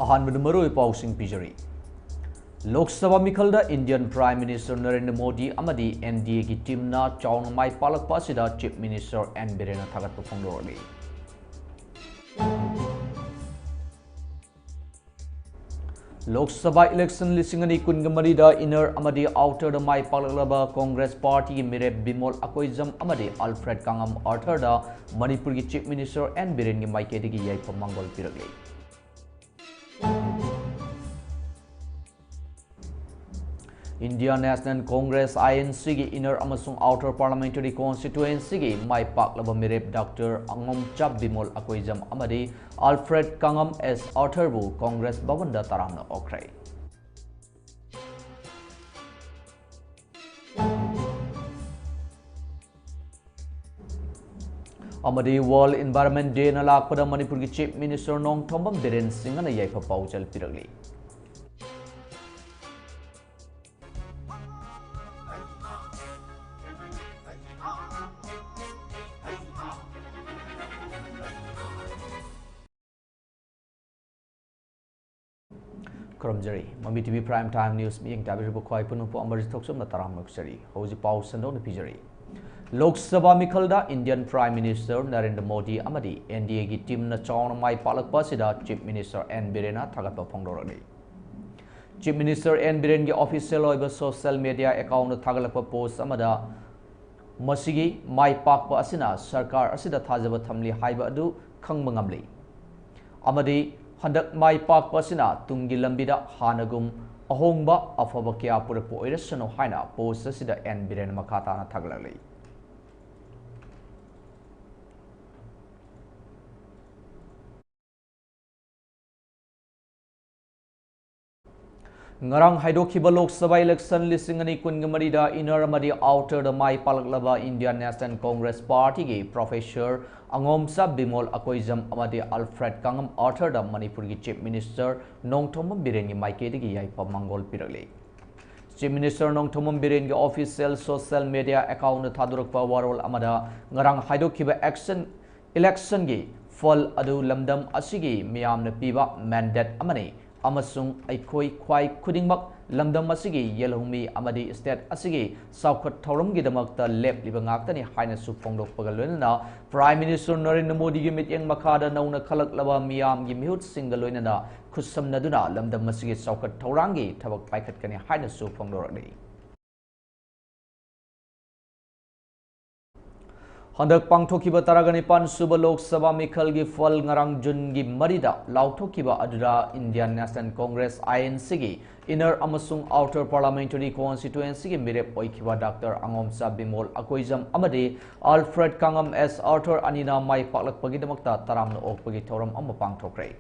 अहानबद मरुई पाउसिंग पिजरी लोक सभा मिखलदा Indian prime minister Narendra Modi अमदी एनडीए की टीम ना चाउन माई पालक पासिदा चीफ मिनिस्टर एन बिरेन थागत फोंदोरली लोक सभा इलेक्शन लिसिंगनी कुनगमरीदा इनर अमदी आउटर द माई पालकलबा कांग्रेस पार्टी की मिरेप बिमोल अकोइजम अमदी अल्फ्रेड कांगम आर्थर दा मणिपुर की चीफ मिनिस्टर एन बिरेन की माइकेदगी याइफ मंगोल पिरगली इंडिया नेशनल कांग्रेस INC की इनर अमसुंग आउटर पार्लियामेंटरी कॉन्स्टिट्यूएंसी की माई पाकलब मिरेप डॉक्टर अंगम चाप बिमोल अकोइजम अमदी अल्फ्रेड कांगम एस आर्थरबु कांग्रेस भवन दा तरामना ओख्रै अमदी वर्ल्ड एनवायरनमेंट डे ना लाकपदा मणिपुर की चीफ मिनिस्टर नोंगथोंबम बिरेन सिंह ना याइफ पाउचल पिरगली करमजरी ममी टीवी प्राइम टाइम न्यूज मियंग ताबिरबो ख्वाई पुनुपो अमरजित थोक्सम ना तराम नक्सरी हौजी पाउ संदो न पिजरी लोक सभा मिखलदा Indian prime minister Narendra Modi अमदी एनडीए की टीम ना चाउन माई पालक पासिदा चीफ मिनिस्टर एन बिरेना थागत फोंदोरली चीफ मिनिस्टर एन बिरेन की ऑफिशियल ओइबा सोशल मीडिया अकाउंट थागलप पोस्ट अमदा मसिगी माई पाकपा असिना सरकार असिदा थाजब थमली हाइबा अदु खंगब ngamli अमदी हंदक माई पाक पसिना तुंगी लंबिदा हानगुम अहोंबा अफब क्या पुरप ओइरसनो हाइना पोस्ट असिदा एन बिरेन मखाताना थागलली ngarang haidokhiba lok sabha election lisingani kungamari inner amadi outer the mai palaklaba Indian National Congress Party gi professor angomsa bimol akoizam amadi Alfred Kangam Arthur da Manipur gi chief minister nongthomam biren gi maike gi yaipa mangol pirale chief minister nongthomam biren gi official social media account thadurakpa warol amada ngarang haidokhiba election gi fall adu lamdam asigi miyamna piba mandate amani अमसुंग अखोई ख्वाई खुदिंगमक लमदम असिगी येलहुमी अमदी state असिगी साउखत थौरमगी दमकता लेपलिबा ngaktani haina su phongdokpaga loinana prime minister Narendra Modi की मिटिंग मखादा नौना खलकलबा मियाम की मिहुत सिंगल लोइनना खुसमनदुना लमदम असिगी साउखत थौरांगी थबक पाइखतकनी हाइना सु phongdorani हंदक पांगथोखिबा तरागनिपान सुब लोक सभा मिखल की फल ngarang जुन की मरिदा लाउथोखिबा अदुरा इंडियन नेशनल कांग्रेस INC की इनर अमसुंग आउटर पार्लियामेंटरी कॉन्स्टिट्यूएंसी की मिरेप ओइखिबा डॉक्टर अंगोमसा बिमोल अकोइजम अमदे अल्फ्रेड कांगम एस आर्थर अनिना माई पाकलकपगिदमक्ता तरामना ओकपगी थौरम अमा पांगथोखरै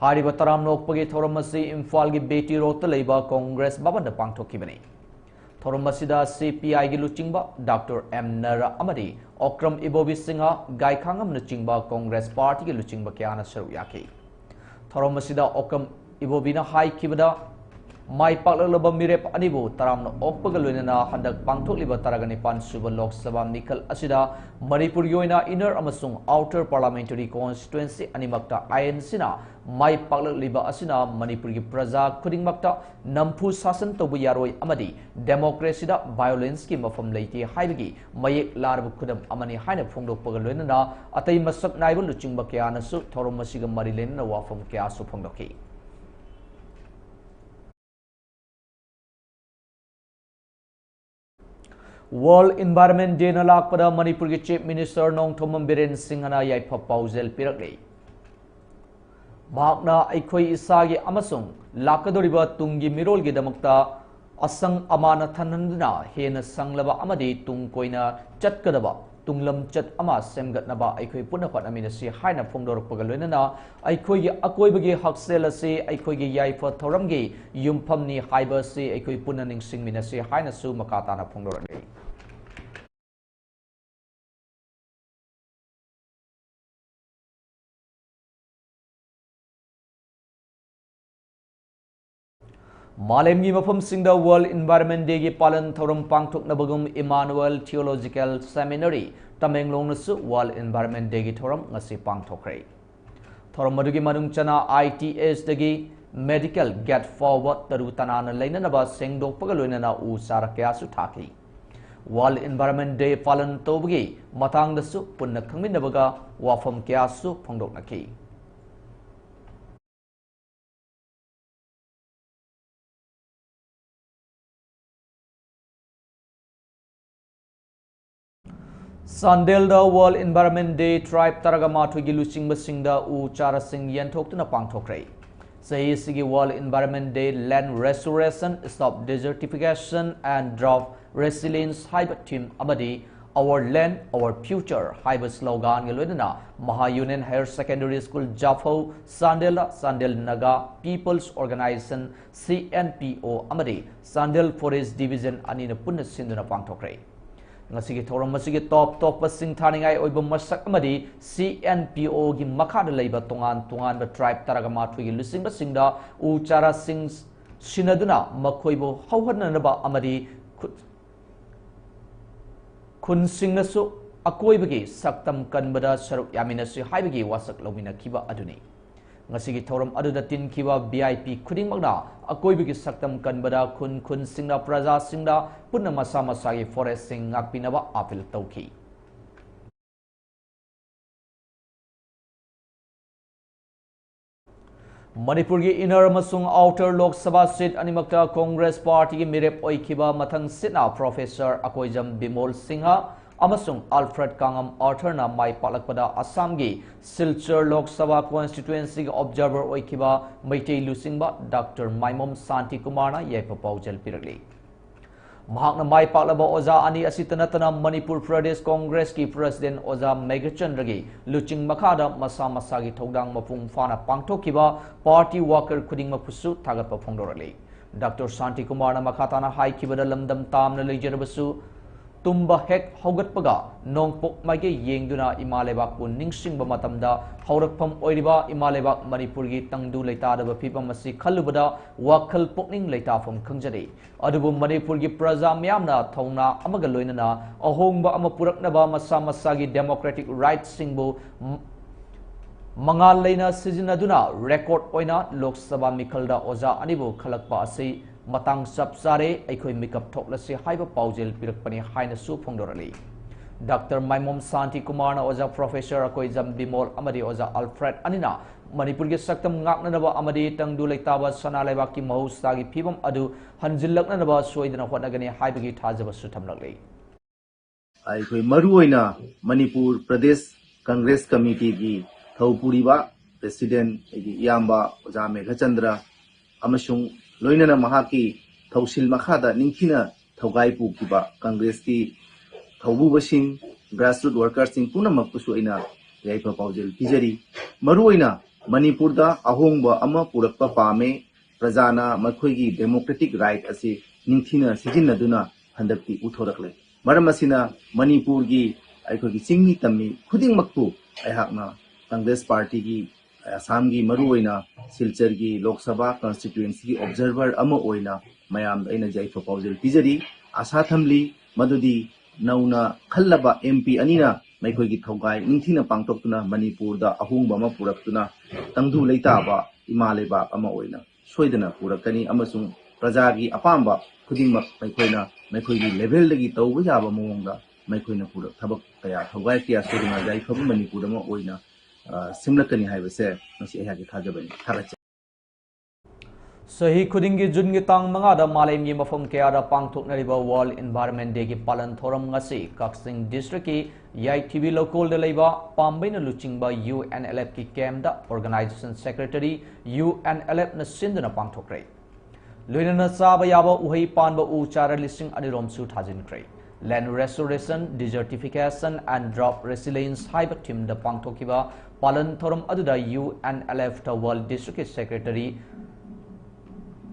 हारिबा तरामना ओकपगी थौरम असी इम्फाल की बेटी रोड लेबा कांग्रेस भवन पांगथोखिबनी थौरम असिदा CPI की लुचिंगबा डॉक्टर M नरा अमदी ओक्रम इबोबी सिंह गायखांगम लुचिंगबा कांग्रेस पार्टी की लुचिंगबा क्याना सरू याखी थौरम असिदा ओक्रम इबोबीना हाइखिबदा माई पाकलबा मिरेप अनिबु तरामना ओकपग लोइनना हंदक पांगथोकलिबा तरागनिपान सुब लोक सभा मिखल असिदा मणिपुर योइना इनर अमसुंग आउटर पार्लियामेंटरी कॉन्स्टिट्यूएंसी अनिमक्ता INC ना माई पाकललिबा असिना मणिपुर की प्रजा खुदिंगमक्ता नमफु शासन तौबु यारोय अमदी डेमोक्रेसीदा वायोलेंस की मफम लेते हाइबगी मयेक लारबु खुदम अमनी हाइना फोंदोकपग लोइनना अतै मसक नाइबु लुचिंगबा क्यानासु थौरम मसिग मरि लेनना वाफम क्यासु फोंदोकी वर्ल्ड एनवायरनमेंट डे ना लाकपदा मणिपुर की चीफ मिनिस्टर नोंगथोमम बिरेन सिंहना याइफा पाउजेल पिरकले भागना अखोई इसागी अमसुंग लाकदोरिबा तुंगी मिरोलगी दमक्ता असंग अमाना थनंदना हेना संगलबा अमदी तुंग कोइना चटकदबा तुंगलम चट अमा सेमगतनबा अखोई पुना पटनामिनसी हाइना फोंदोरकपगा लोइनना अखोई अकोइबगी हक्सेल असी अखोई याइफा थौरमगी युमफमनी हाइबसी अखोई पुना निंगसिंगमिनसी हाइना सु मकाताना फोंदोरले मालेमगी मफमसिंगदा वर्ल्ड एनवायरनमेंट डे की पालन थौरम पांगथोकनबगुम इमानुअल थियोलॉजिकल सेमिनरी तमेंगलोंगनसु वर्ल्ड एनवायरनमेंट डे की थौरम ngasi पांगथोखरै थोरम मदुगी मनुंग चना ITS दगी मेडिकल गेट फॉरवर्ड तरु तनाना लेननबा सेंगदोकपगा लोइनना उ चारा कयासु थाखी वर्ल्ड एनवायरनमेंट डे पालन तौबगी मतांगदसु पुन्ना खंगमिनबगा वाफम कयासु फोंदोकनखी Sandelda World Environment Day Tribe Taragama Tugi Luchingba Singda U Chara Sing Yantoktuna Pangtokre. Say Sigi World Environment Day Land Restoration, Stop Desertification and Drought Resilience Hyber Team Amadi Our Land, Our Future Hyber Slogan Yeludina Maha Union Higher Secondary School Jafo Sandelda Sandel Naga People's Organization CNPO Amadi Sandel Forest Division Anina Punna Sinduna Pangtokre. Ngasigi thoram masigi top pasing thaningai oiba masak amadi CNPO gi makhada leiba tongan ba tribe taraga mathui gi lusing ba singda u chara sing sinaduna makhoibo hauhanna amadi kun singnasu akoibagi saktam kanbada saruk yaminasi haibagi wasak lomina kiba aduni ngasigi thoram aduda tin kiwa VIP khuding magna akoibagi saktam kanbada kun singna praja singda punna masa masagi forest sing ngakpinaba apil tauki Manipur gi inner amasung outer Lok Sabha seat animakta Congress Party gi mirep oikiba mathang sitna Professor Akoijam Bimol Singha amasung Alfred Kangam Arthur na mai palakpada Assam gi Silchar Lok Sabha constituency gi observer oikiba Maitei Lusingba Dr. Maimom Santi Kumar na yepa paujal pirali Mahakna mai paklaba Oza ani asitanatana Manipur Pradesh Congress ki President Oza Megachandra gi luching makada masa masagi thodang mapung fana pangthokiba party worker khuding mapusu thagatpa phongdorali Dr. Santi Kumar na makatana haikibada lamdam tamna leijarabasu Tumba hek haugatpaga nongpok maige yengduna imalebak bu ningsingba matamda haurakpham oiriba imalebak Manipur gi tangdu leitadaba phibam asi khalubada wakhal pokning leitafam khangjari adubu Manipur gi praja myamna thongna amaga loinana ahongba ama puraknaba masa masagi democratic rights singbu mangal leina sijinaduna record oina Lok Sabha mikhalda oza anibu khalakpa asi matang sapsare aikoi mikap thoklasi haiba paujel pirakpani haina su phongdorali Dr. Maimom Santi Kumar na oza Professor Akoijam Bimol amadi oza Alfred anina Manipur gi saktam ngaknanaba amadi tangdu leitaba sana leibak ki mahusagi phibam adu hanjillaknanaba soidana hotnagani haibagi thajaba su thamlakli aikoi maru oina Manipur Pradesh Congress Committee gi thaupuriba President gi yamba oza Megachandra amasung loinana mahaki thausil makhada ningthina thogai pukiba Congress ki thaubu basing grassroots workers sing punamak pusu ina yaipa paujel pijari maru oina Manipur da ahongba ama purakpa pame prajana makhoi gi democratic right asi ningthina sijinaduna handakti uthorakle maramasina Manipur gi aikoi gi chingni tammi khuding makpu aihakna Congress party gi Assam gi maru oina Silchar gi Lok Sabha constituency gi observer ama oina mayam aina jaifa paujel pijari asa thamli madudi nauna khallaba MP anina maikoi gi thogai ningthina pangtoktuna Manipur da ahungba ma puraktuna tangdu leitaba imaleba ama oina soidana purakani amasung praja gi apamba khudingmak maikoi gi level lagi tawba yaba mawongda maikoina purak thabak kaya thogai kya sodina jaifa Manipur ma oina simlakani haibase masi ehagi thajabani thagacha Sahi khudingi jungi tang mangada malemgi mafam kayada pangthoknariba World Environment Day gi palan thoram ngasi Kaksing District ki Yai TV local de leiba pambaina luchingba UNLF ki camp da Organization Secretary UNLF na sinduna pangthokre loinana chaba yaba uhai panba u chara lising anirom su thajinkre Land Restoration, Desertification and Drought Resilience Hyber Team da pangthokiba palan thoram aduda UNLF ta World District Secretary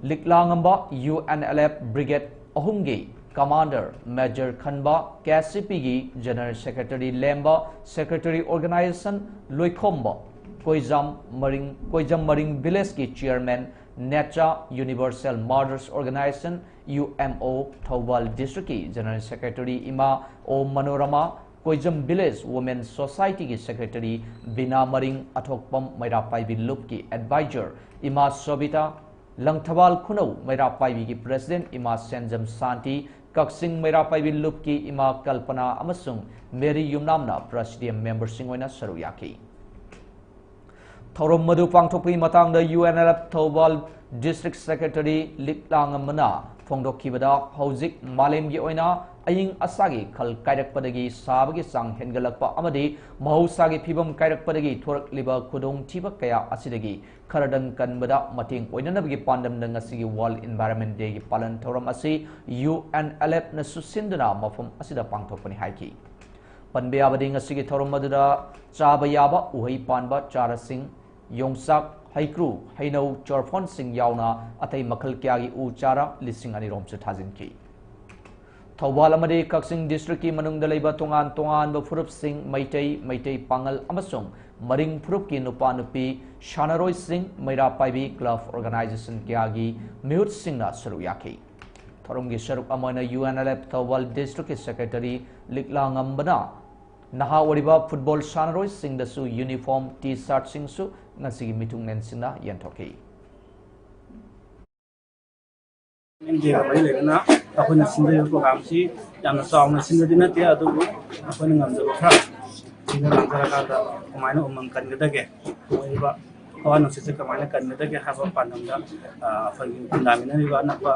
Liklangamba UNLF Brigade Ahumgi Commander Major Khanba KCP gi General Secretary Lemba Secretary Organization Loikhomba Koijam Maring Village ki Chairman Necha Universal Mothers Organization UMO Thawal District ki General Secretary Ima O Manorama Koijam village women society की secretary बिना मरिंग अथोकपम मैरापाइबी loop की adviser इमा सोबिता लंगथवाल खुनौ मैरापाइबी की president इमा सेंजम शांति Kakching मैरापाइबी loop की इमा कल्पना अमसुंग मेरी युमनामना presidium member सिंगोइना सरु याकी थौरम मधु पांगथोकपी मतंग the UNLF Thoubal district secretary लिकलांग मना फोंदोखिबदा हौजिक मालेमगी ओइना अयिंग असागी खल कायरकपदगी साबगी सांग हेनगलकपा अमदी महौसागी फिबम कायरकपदगी थोरकलिबा खुदोंग थिबा कया असिदगी खरदंग कनबदा मटिंग ओइननबगी पांडम नंगसिगी वर्ल्ड एनवायरनमेंट डे की पालन थौरम असि UNLF न सुसिंदना मफम असिदा पांगथोकपनि हाइकी पनबे आबदी ngasiगी थौरम मदुदा चाबा याबा उहै पानबा चारासिंग योंगसाक हैक्रू हैनौ चोरफोन सिंग यावना अतै मखल क्यागी उ चारा लिसिंग अनिरोम से थाजिनकी थौबाल अमदी कक्सिंग डिस्ट्रिक्ट की मनुंग दलेबा तोंगान तोंगान ब फुरुप सिंग मैतै पांगल अमसुंग मरिंग फुरुप की नुपा नुपी शानरोय सिंग मैरा पाइबी क्लब ऑर्गेनाइजेशन क्यागी म्यूट सिंगना सरु याकी थौरम की सरुक अमना UNLF थौबाल डिस्ट्रिक्ट के सेक्रेटरी लिकलांगम नहा ओरिबा फुटबॉल शानरोय सिंग दसु यूनिफॉर्म टी शर्ट सिंग सु ngasi mitung nensinda yentoki India bai le na apun sinda yo program si yang song na sinda dina tia adu apun ngam jo kha sinda na kara ka kumaina umang kan gada ge oiba kawan no se kumaina kan gada ge ha ba panam da apun ndamina ni ba na ba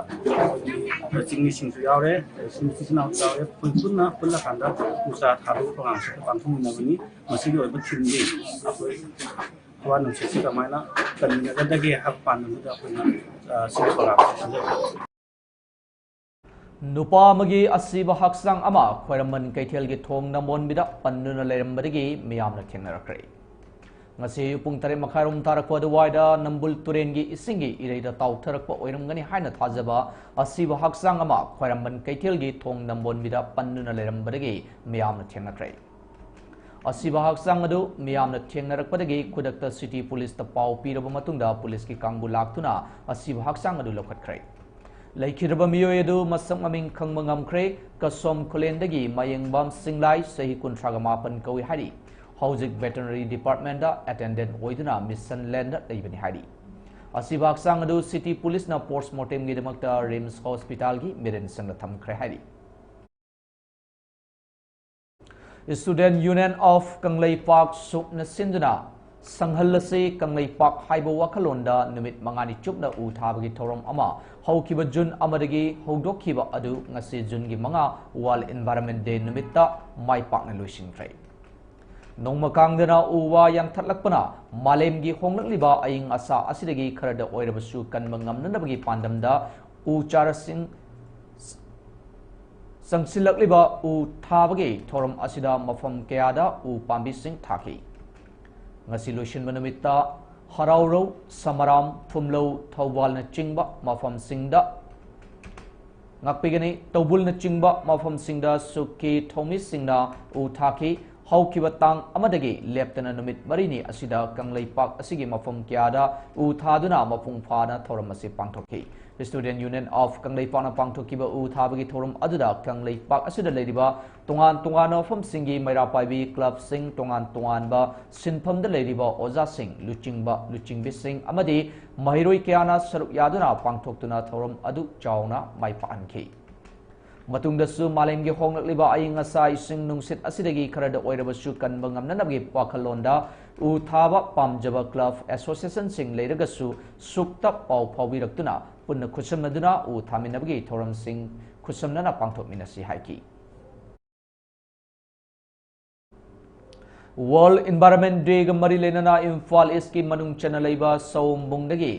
ching ni sing su yaw re sing si na yaw re pun na pun la kan da usa tharu program se pang thung na bani masi yo ba thim ni apun kawan no se kumaina kan gada ge ha panam da apun sing program नुपा मगी असीबा हक्सांग अमा खोरमन कैथेल की थोंग नमोन बिदा पन्नुना लेरमबदगी मियामना थेंगनरख्रे ngasi pung tare makharum tarakwa duwaida nambul turengi isingi ireida tawtharakwa oiramgani haina thajaba asiba haksang ama khoiramban kaithelgi thong nambon bida pannuna lerambadagi miyamna thengnakhre asiba haksang adu miyamna thengnarakpadagi khudakta city police ta pau piraba matungda police ki kangbu laktuna asiba haksang adu lokhatkre Laikiraba miyoy adu masam aming khangma ngamkhre kasom khulendagi mayengbam singlai sahi kuntragamapan kawi hari Housing Veterinary Department da attendant oiduna mission land leibani hari asiba haksang adu city police na postmortem gi demakta Rims Hospital gi miren sangla thamkhre hari Student Union of Kanglei Park sukna sinduna Sanghallase Kanglei Park haibo wakalonda numit mangani chupna u thabagi thorom ama haukiba June amadagi hogdokhiba adu ngasi June gi manga World Environment Day numitta mai pakna loisingkhre nongmakangdana uwa yang thatlakpana malemgi honglakliba aing asa asidagi kharada oirabasu kanma ngamnanabagi pandamda u charasing sangsilakliba u thabagi thorom asida mafam kayada u pambi sing thaki ngasi loishin manamitta harauro samaram thumlo thawbal na chingba mafam singda ngakpigani tawbul na chingba mafam singda suki thomi singna u thaki haukiba tang amadagi leptana numit marini asida kanglei park asigi mafam kyada u thaduna mapung phana thoram ase pangthoki Student Union of Kanglei Park na pangthokiba u thabagi thoram aduda Kanglei Park asida leiriba tongan ofam singi maira paibi club sing tongan ba sinpham da leiriba oja sing luchingbi sing amadi mahiroi kyana saruk yaduna pangthoktuna thoram adu chauna mai paanki matungdasu malemgi honglakliba aying asa ising nungsit asidagi kharada oirabasu kanba ngamnanabgi wakhalonda u thaba pamjaba club association sing leiragasu sukta pau phawiraktuna punna khusamnaduna u thaminabgi thoram sing khusamnana pangthokminasi haiki World Environment Day ga mari lenana Imphal East ki manung chana leiba Saumbungdagi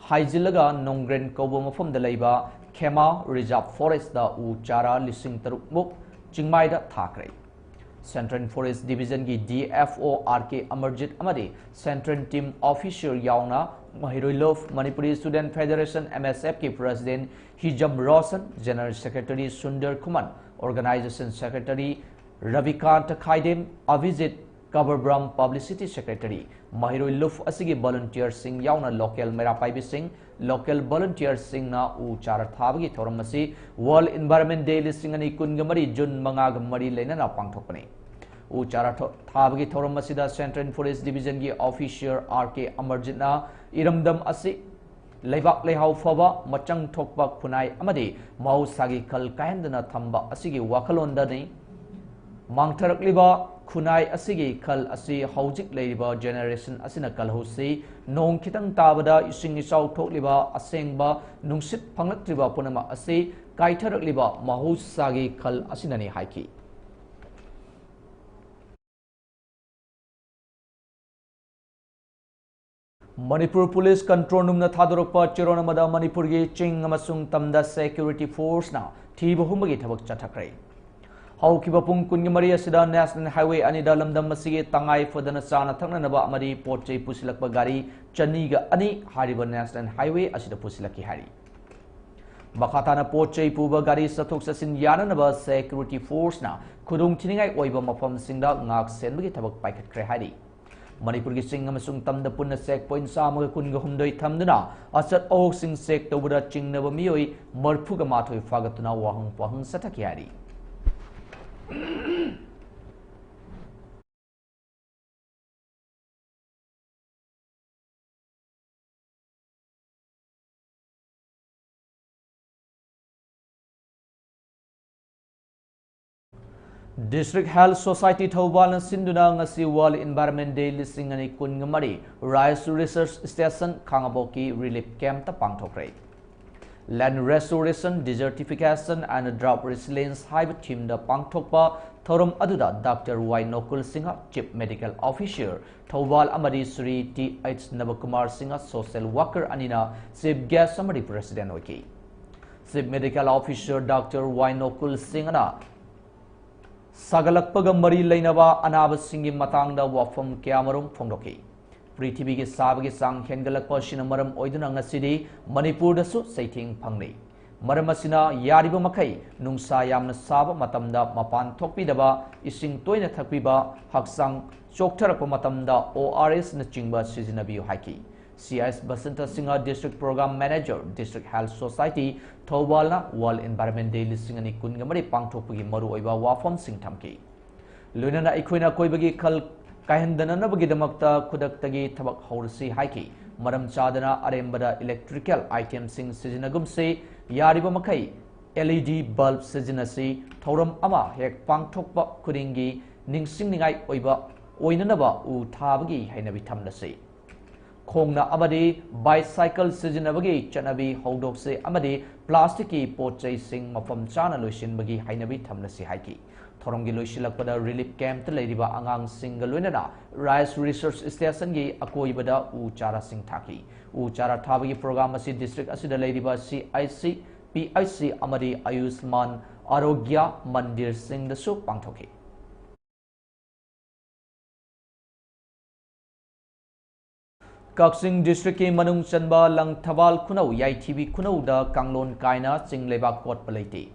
haijilaga nongren kobo mafam da leiba Khema Reserve Forest da u chara lising taruk muk chingmai da thakre Central Forest Division ki DFO RK AMARJIT amadi Central Team Officer yauna Mahiroi Love Manipuri Student Federation MSF ki President Hijam Rosan General Secretary Sundar Kuman Organization Secretary Ravikant Khaidem Avizit Coverbram Publicity Secretary Mahiroi Love asigi volunteer sing yauna local merapaibi sing local volunteer sing na u chara thabagi thoramasi World Environment Day listing ani kungamari June manga gamari lenana pangthokpani उ चारा थाबगी थौरम असिदा central forest division की officer R K. अमरजितना इरमदम असि लेबाक लेहाउ फबा मचंग थोकपा खुनाई अमदि महौसागी खल कायंदना थंबा असिगी वाखलोंदनी मांगथरकलिबा खुनाई असिगी खल असि हौजिक लेरिबा generation असिना कलहुसी नोंग खितंग ताबदा इसिंग इचाउ थोकलिबा असेंगबा नुंसित फंगलक्त्रिबा पुनमा असि काइथरकलिबा महौसागी खल असिननी हाइकी मणिपुर पुलिस कंट्रोल रूम थादोरप चिरोनमद मणिपुर की चिंग अमसुंग तमदा सेक्यूरिटी फोर्स ना थीब हुमगी थबक चथक्रे हौकिबा पुंग कुनगी मरी असिदा नेशनल हाईवे अनिदा लमदम मसिगे तंगाई फदना चाना थंगनबा अमरी पोचै पुसिलकबा गाड़ी चनीगा अनि हारिबा नेशनल हाईवे असिदा पुसिलकी हारी मखाताना पोचै पुबा गाड़ी सथोक ससिन याननबा सेक्यूरिटी फोर्स ना खुदुंग थिनिंगाई ओइबा मफम सिंगदा ngaक सेनबगी थबक पाइखत्रे हारी मणिपुर की चिंग अमसुंग तमदा पुन्ना चेक पॉइंट सामगा कुनगा हुमदोई थमदुना असत ओक सिंग चेक तौबदा चिंगनबा मियोई मरफुगा माथोई फागतुना वाहंग पहंग सथकी हारी District Health Society Thaubalan Sinduna ngasi World Environment Day listing ani kungamari Rice Research Station Khangaboki Relief Camp ta pangthokre Land Restoration, Desertification and Drought Resilience haiba team da pangthokpa thorum aduda Dr. Y Nokul Singha Chief Medical Officer Thaubal amadi Sri T.H. Navakumar Singha Social Worker anina Chief Guest amadi President oiki Chief Medical Officer Dr. Y Nokul Singha Sagalakpaga mari lainaba anaba singi matangda wafam kyamarum phongdoki Prithvi ki sabagi sang hengalakpa sina maram oiduna ngasidi Manipur dasu saithing phangni maram asina yariba makai nungsa yamna saba matamda mapan thokpidaba ising toina thakpiba haksang choktarakpa matamda ORS na chingba sizinabiu haiki CS Basanta Singha District Program Manager District Health Society Thaubalna World Environment Day lisingani kungamari pangthokpagi maru oiba wafam sing thamki Lunana ikoina koibagi khal kahendananabagi damakta kudaktagi thabak haurasi haiki maram chadana arembada electrical item sing sizinagumse yariba makai LED bulb sizinasi thauram ama hek pangthokpa kudingi ningsingningai oiba oinanaba u thabagi hainabi thamnasi Khongna amadi bicycle sizinabagi chanabi howdokse amadi plastic ki pochai sing mafam chana loisinbagi hainabi thamnasi haiki thoromgi loisilakpada relief camp ta leiriba angang single loinana Rice Research Station gi akoibada u chara sing thaki u chara thabagi program asi district asida leiriba CIC PIC amadi Ayushman Arogya Mandir sing da su pangthoki Kaksing District ki manung chanba Langthabal Khunau Yaithibi Khunau da Kanglon Kaina Chingleba Kot Palaiti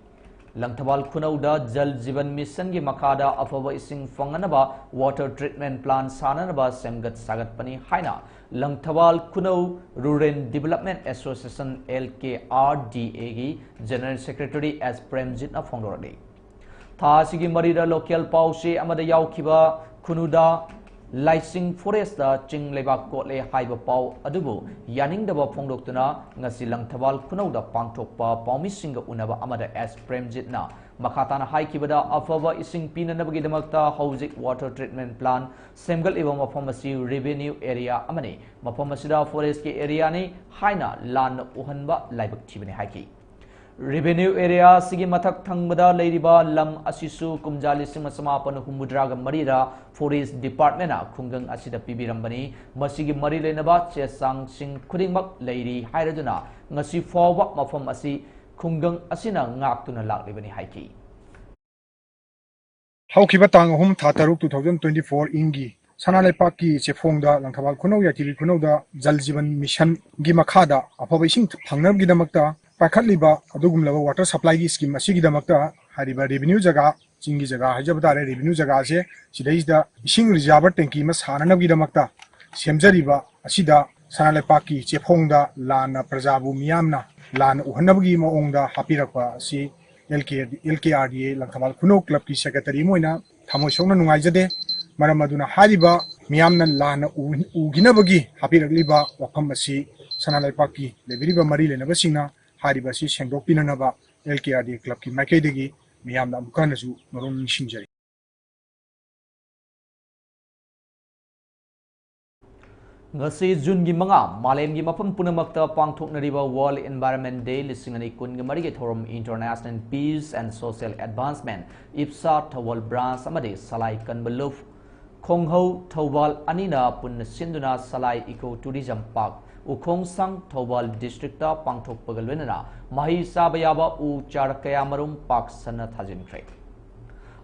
Langthabal Khunau da Jal Jivan Mission gi makada afaba ising fanganaba water treatment plant sananaba semgat sagat pani haina Langthabal Khunau Rural Development Association LKRDA gi General Secretary as Premjit na Fongdoradi Tha sigi marida local pause amada yaukhiba Khunuda Laising Forest da Ching Lebak Kotle Haiba Pau Adubu Yaning da Pongdoktuna ngasi Langthabal Khunau da pangthokpa paumi singa unaba amada as Premjit na makhatana haikibada afava ising pinanabagi damakta hauzik water treatment plant semgal iba mafamasi revenue area amani mafamasida forest ki area ni haina lan uhanba laibak thibani haiki Revenue area sigi mathak thangbada leiriba lam asisu kumjali sima samapan humudraga marira forest department na khungang asida pibirambani masigi mari lenaba chesang sing khudingmak leiri hairaduna ngasi fawba mafam asi khungang asina ngaktuna laklibani haiki Haukiba tang hum thataruk 2024 ingi Sanalepak ki chefongda Langthabal Khunau Yaithibi Khunau da Jal Jivan Mission gi makhada afaba ising phangnam gi damakta Pakhatliba adugumlaba water supply gi scheme asigi damakta hariba revenue jaga chingi jaga hajabtare revenue jaga se sidaisda ising reservoir tanki ma sananab gi damakta semjariba asida Sanalepak ki chefongda lana prajabu miyamna lana uhanab gi maongda hapirakpa si LKRDA Langthabal Khunau club ki secretary moina थमोय सोना नुंगाइजदे मरम अदुना हारिबा मियामना लाना उगिनबगी हापिरगलिबा वफम असि सनालाइपाकी लेबिरिबा मरी लेनबसिंगना हारिबा सि सेंदोकपिननबा एलकेआरडी club की माइकैदगी मियामना अमुकानसु मरोम निसिंजरी ngasi June gi manga malem gi mafam punamakta pangthoknariba World Environment Day lisingani kun gi marige thorum International Peace and Social Advancement IPSA Thawal branch amade salai kanbaluf khonghau thawal anina pun sinduna salai eco tourism park ukhong sang thawal district ta pangthok pagalwenana mahi sabayaba u char kayamarum park sana thajinkhre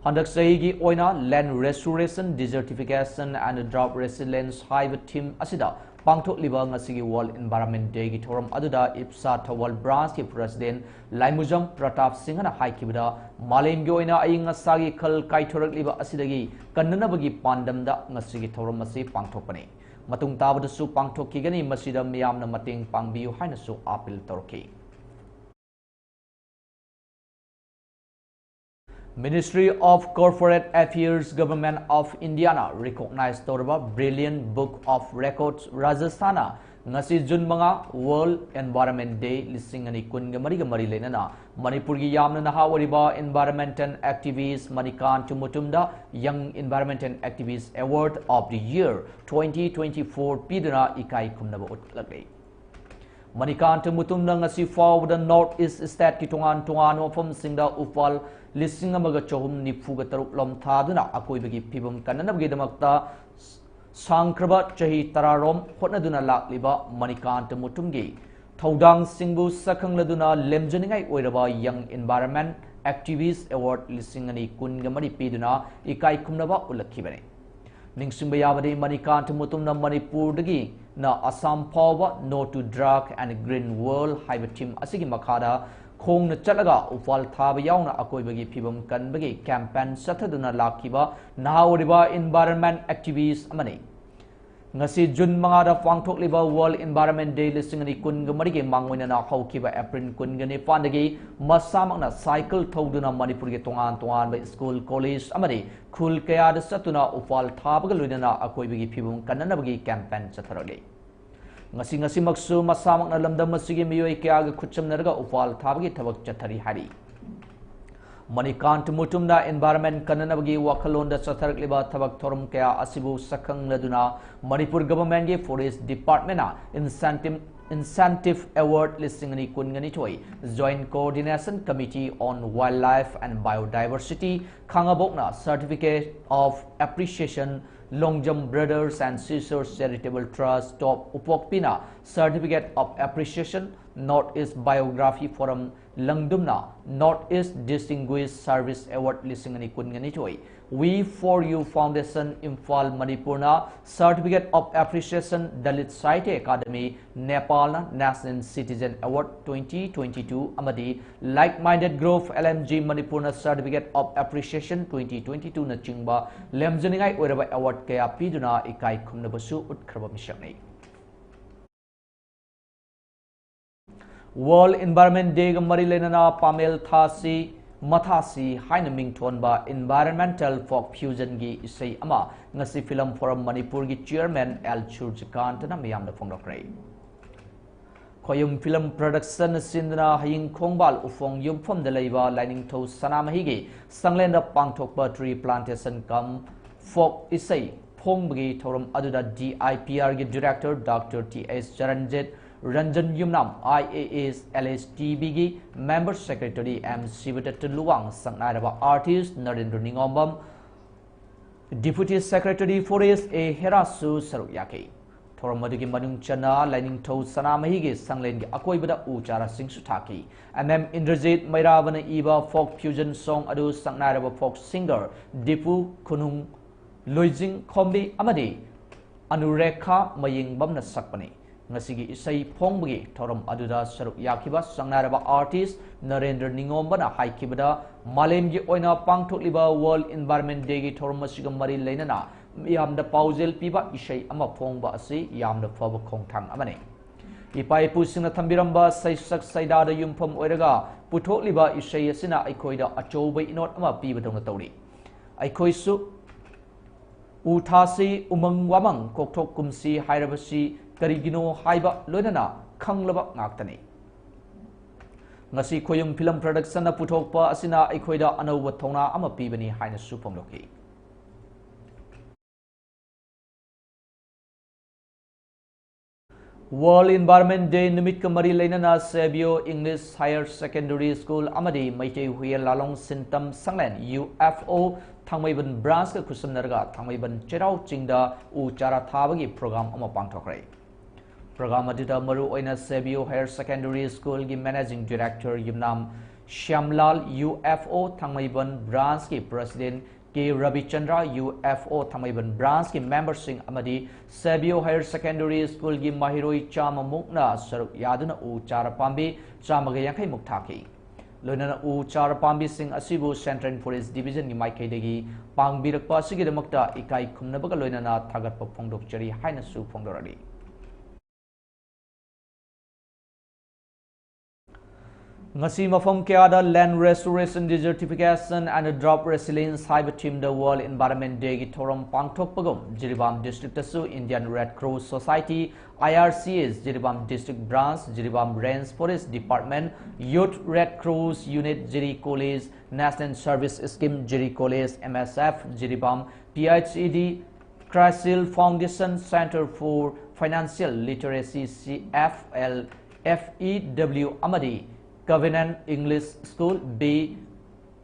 Handak Sahigi Oina Land Restoration, Desertification and Drought Resilience Hive Team Asida Pangthok Liba Ngasigi World Environment Day Gi Thoram Aduda IPSA Thawal Branch Ki President Laimujam Pratap Singh na haikibida Malem gi oina ai ngasagi khal kaithorak liba asidagi kannanabagi pandamda ngasigi thoram asi pangthokpani matung tabadasu pangthokigani masida miyamna mateng pangbiu haina su appeal torki Ministry of Corporate Affairs Government of Indiana recognized Torba Brilliant Book of Records Rajasthana ngasi June manga World Environment Day lisingani kunga mariga mari lenana Manipur gi yamna nahawariba environmental activist Manikan Tumutumda Young Environmental Activist Award of the Year 2024 pidana ikai kumnaba utlagay Manikanta Mutumna ngasi for the North East State ki tungan from Singda Upal listing amaga chohum nifuga taruk lom thaduna akoibagi pibum kananabgi damakta sangkraba chahi tararom hotnaduna lakliba Manikanta Mutumgi Thodang Singbu sakangladuna lemjaningai oiraba Young Environment Activist Award listing ani kungamari piduna ikai kumnaba ulakhibane Ningsimba yabade Manikanta Mutumna Manipurdagi na Assam Power No to Drug and Green World Hive Team asigi makada khong na chalaga upal thaba yauna akoibagi phibam kanbagi campaign sathaduna lakhiba nahawriba environment activists amani ngasi June mangada pangthokliba World Environment Day lisingani kunga marige mangwina na hawkiba April kungani pandagi masamangna cycle thoduna Manipur ge tongan ba school college amari khul kaya da satuna upal thabaga luidana akoibagi phibum kananabagi campaign chatharage ngasi maksu masamangna lamdam masigi miyoi kaya ga khutchamnarga upal thabagi thabak chathari hari Manikant Mutumna Environment Kananabagi Wakalonda Chatharakliba Thabak Thorum Kaya Asibu Sakang Laduna Manipur Government Ge Forest Department na Incentive Award listing ni kungani toy Joint Coordination Committee on Wildlife and Biodiversity Khangabokna Certificate of Appreciation Longjam Brothers and Sisters Charitable Trust Top Upokpina Certificate of Appreciation Northeast Biography Forum Langdumna Northeast Distinguished Service Award lisingani kungani toy We For You Foundation Imphal Manipurna Certificate of Appreciation Dalit Saite Academy Nepal National Citizen Award 2022 amadi Like-Minded Grove LMG Manipurna Certificate of Appreciation 2022 na chingba lemjaningai oiraba award kaya piduna ikai khumnabasu utkraba misaknai World Environment Day mari lenana Pamel Thasi Mathasi haina mingthonba Environmental Folk Fusion gi isai ama ngasi film forum Manipur gi chairman L Churjikant na miyamda phongdokrai Khoyum film production sindna haying khongbal ufong yumphom de leiba lining tho sanamahi gi sanglenda pangthokpa tree plantation kam folk isai phongbagi thorum aduda DIPR gi director Dr. T.S. Charanjit Ranjan Yumnam IAS LSTB gi member secretary M Sivatat Luwang sangnaraba artist Narendra Ningombam deputy secretary Forest A Herasu Sarukyake Thoramadigi Manung Chana Lining Tho Sanamahi gi sanglen gi akoibada uchara sing sutaki MM Indrajit Mairavana Iba folk fusion song adu sangnaraba folk singer Dipu Kunung Loijing Khombi amadi Anurekha Maying Bamna Sakpani ngasigi isai phongbagi thoram aduda saruk yakiba sangnaraba artist Narendra Ningombana haikibada malemgi oina pangthokliba World Environment Day gi thoram masiga mari leinana yamda paujel piba isai ama phongba asi yamda phaba khongthang amani ipai pusina thambiramba saisak saida da yumpham oiraga puthokliba isai asina aikoida achouba inot ama piba dongna tawri Aikhoisu Uthasi Umang Wamang Koktok Kumsi Hairabasi Karigino Haiba Lunana Kanglaba Naktani. Ngasi Koyum Film Production na Putokpa Asina Aikoida Anawa Tona Ama Pibani Haina Supamloki. World Environment Day Numit Kamari Lainana Sebio English Higher Secondary School Amadi Maite Huya Lalong Sintam Sanglen UFO Thangmaiban Branch ka Kusam Narga Thangmaiban Cherau Chingda U Chara Thabagi program Ama Pangthokrai. Program Adita Maru Oina Sebio Higher Secondary School gi Managing Director Yumnam Shyamlal UFO Thangmaiban Branch ki President K. Ravichandra UFO Thangmaiban Branch ki member sing amadi Sebio Higher Secondary School gi Mahiroi Chama Mukna Saruk Yaduna U Chara Pambi Chama Gayankai Muktaki. Lunana U Chara Pambi sing Asibu Central Forest Division ni Maikai Degi Pangbirakpa Sigi Demakta Ikai Kumnabaga Lunana Tagat Pongdok Chari Haina Su Pongdoradi. Ngasi mafam kaya land restoration desertification and drought resilience haiba team the World Environment Day gi thoram pangthok pagom Jiribam District tasu Indian Red Cross Society IRCS Jiribam District Branch Jiribam Range Forest Department Youth Red Cross Unit Jiri College National Service Scheme Jiri College MSF Jiribam PHED Crasil Foundation Center for Financial Literacy CFL FEW Amadi Convent English School B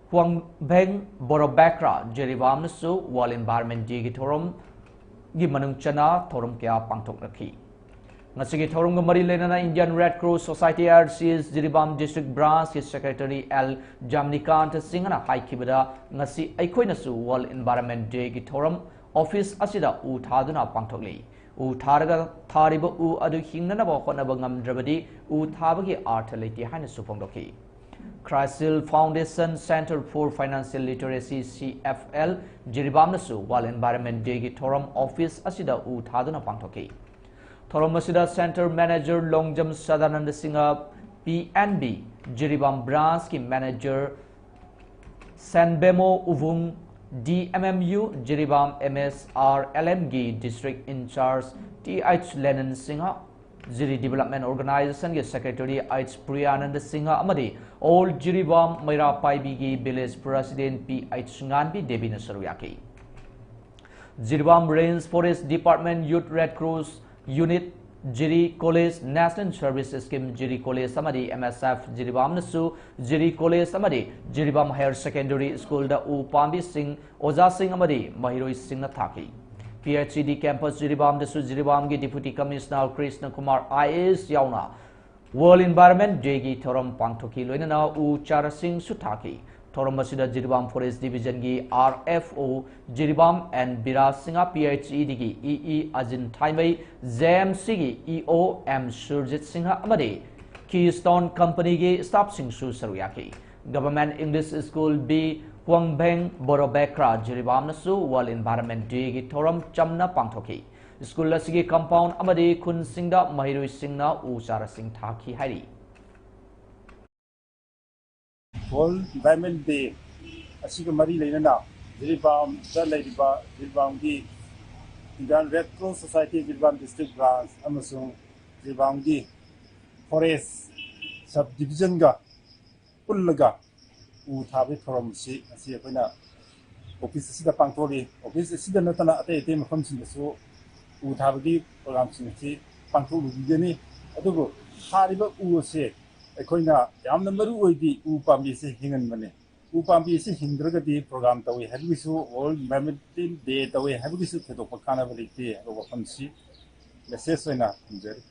Huang Beng Borobakra Jeribam Nasu World Environment Day gi thorom gi manung chana thorom kya pangthok rakhi. Ngasigi thorom ga mari lenana Indian Red Cross Society RCS Jiribam District Branch ki Secretary L Jamnikant Singhana haikibada ngasi aikoi nasu World Environment Day gi thorom office asida u thaduna pangthokli. U Taraga Tariba U Adu Hinganaba Honabangam Dravadi U Tabagi Art Lati Hana Supongdoki. Crasil Foundation Center for Financial Literacy CFL Jiribamnasu World Environment Day Thorum Office Asida U Taduna Pangtoki. Thorum Asida Center Manager Longjam Sadananda Singha PNB Jiribam Branch ki Manager Sanbemo Uvung DMMU Jiribam MSR LMG District in Charge TH Lenin Singha Jiri Development Organization ki Secretary H Priyanand Singha Amadi All Jiribam Maira Paibigi Village President PH Nganbi Devi Nasaruyaki Jiribam Range Forest Department Youth Red Cross Unit Jiri College National Service Scheme Jiri College Samadi MSF Jiribam Nasu Jiri College Samadi Jiribam Higher Secondary School da U Pambi Singh Oza Singh Amadi Mahiroi Singh Nathaki PHCD Campus Jiribam Nasu Jiribam gi Deputy Commissioner Krishna Kumar IAS Yauna World Environment Day gi Thoram Pangthoki Loinana U Chara Singh Sutaki Thoram Masida Jiribam Forest Division gi RFO Jiribam and Bira Singha PHED gi EE Ajin Thaimai JMC gi EO M Surjit Singha Amadi Keystone Company gi Staff Singh Su Saruyaki Government English School B Huang Beng Borobekra Jiribam Nasu World Environment Day gi Thoram Chamna Pangthoki School Lasigi Compound Amadi Kun Singda Mahirui Singna U Chara Singh Thaki Hari World Environment Day asiga mari leinana Jiribam da leiba Jiribam gi Indian Red Cross Society Jiribam District Branch amasung Jiribam gi Forest Subdivision ga pullaga u thabi forum si asi akoina office sida pangthori office sida natana ate ate mafam sin so u thabi program sin si pangtholu gini adugo hariba u se akoina yamna maru oidi u pambi se hingan mane u pambi se hindraga di program tawi habisu World Environment Day tawi habisu thedo pakana balite ro famsi message oina hamjari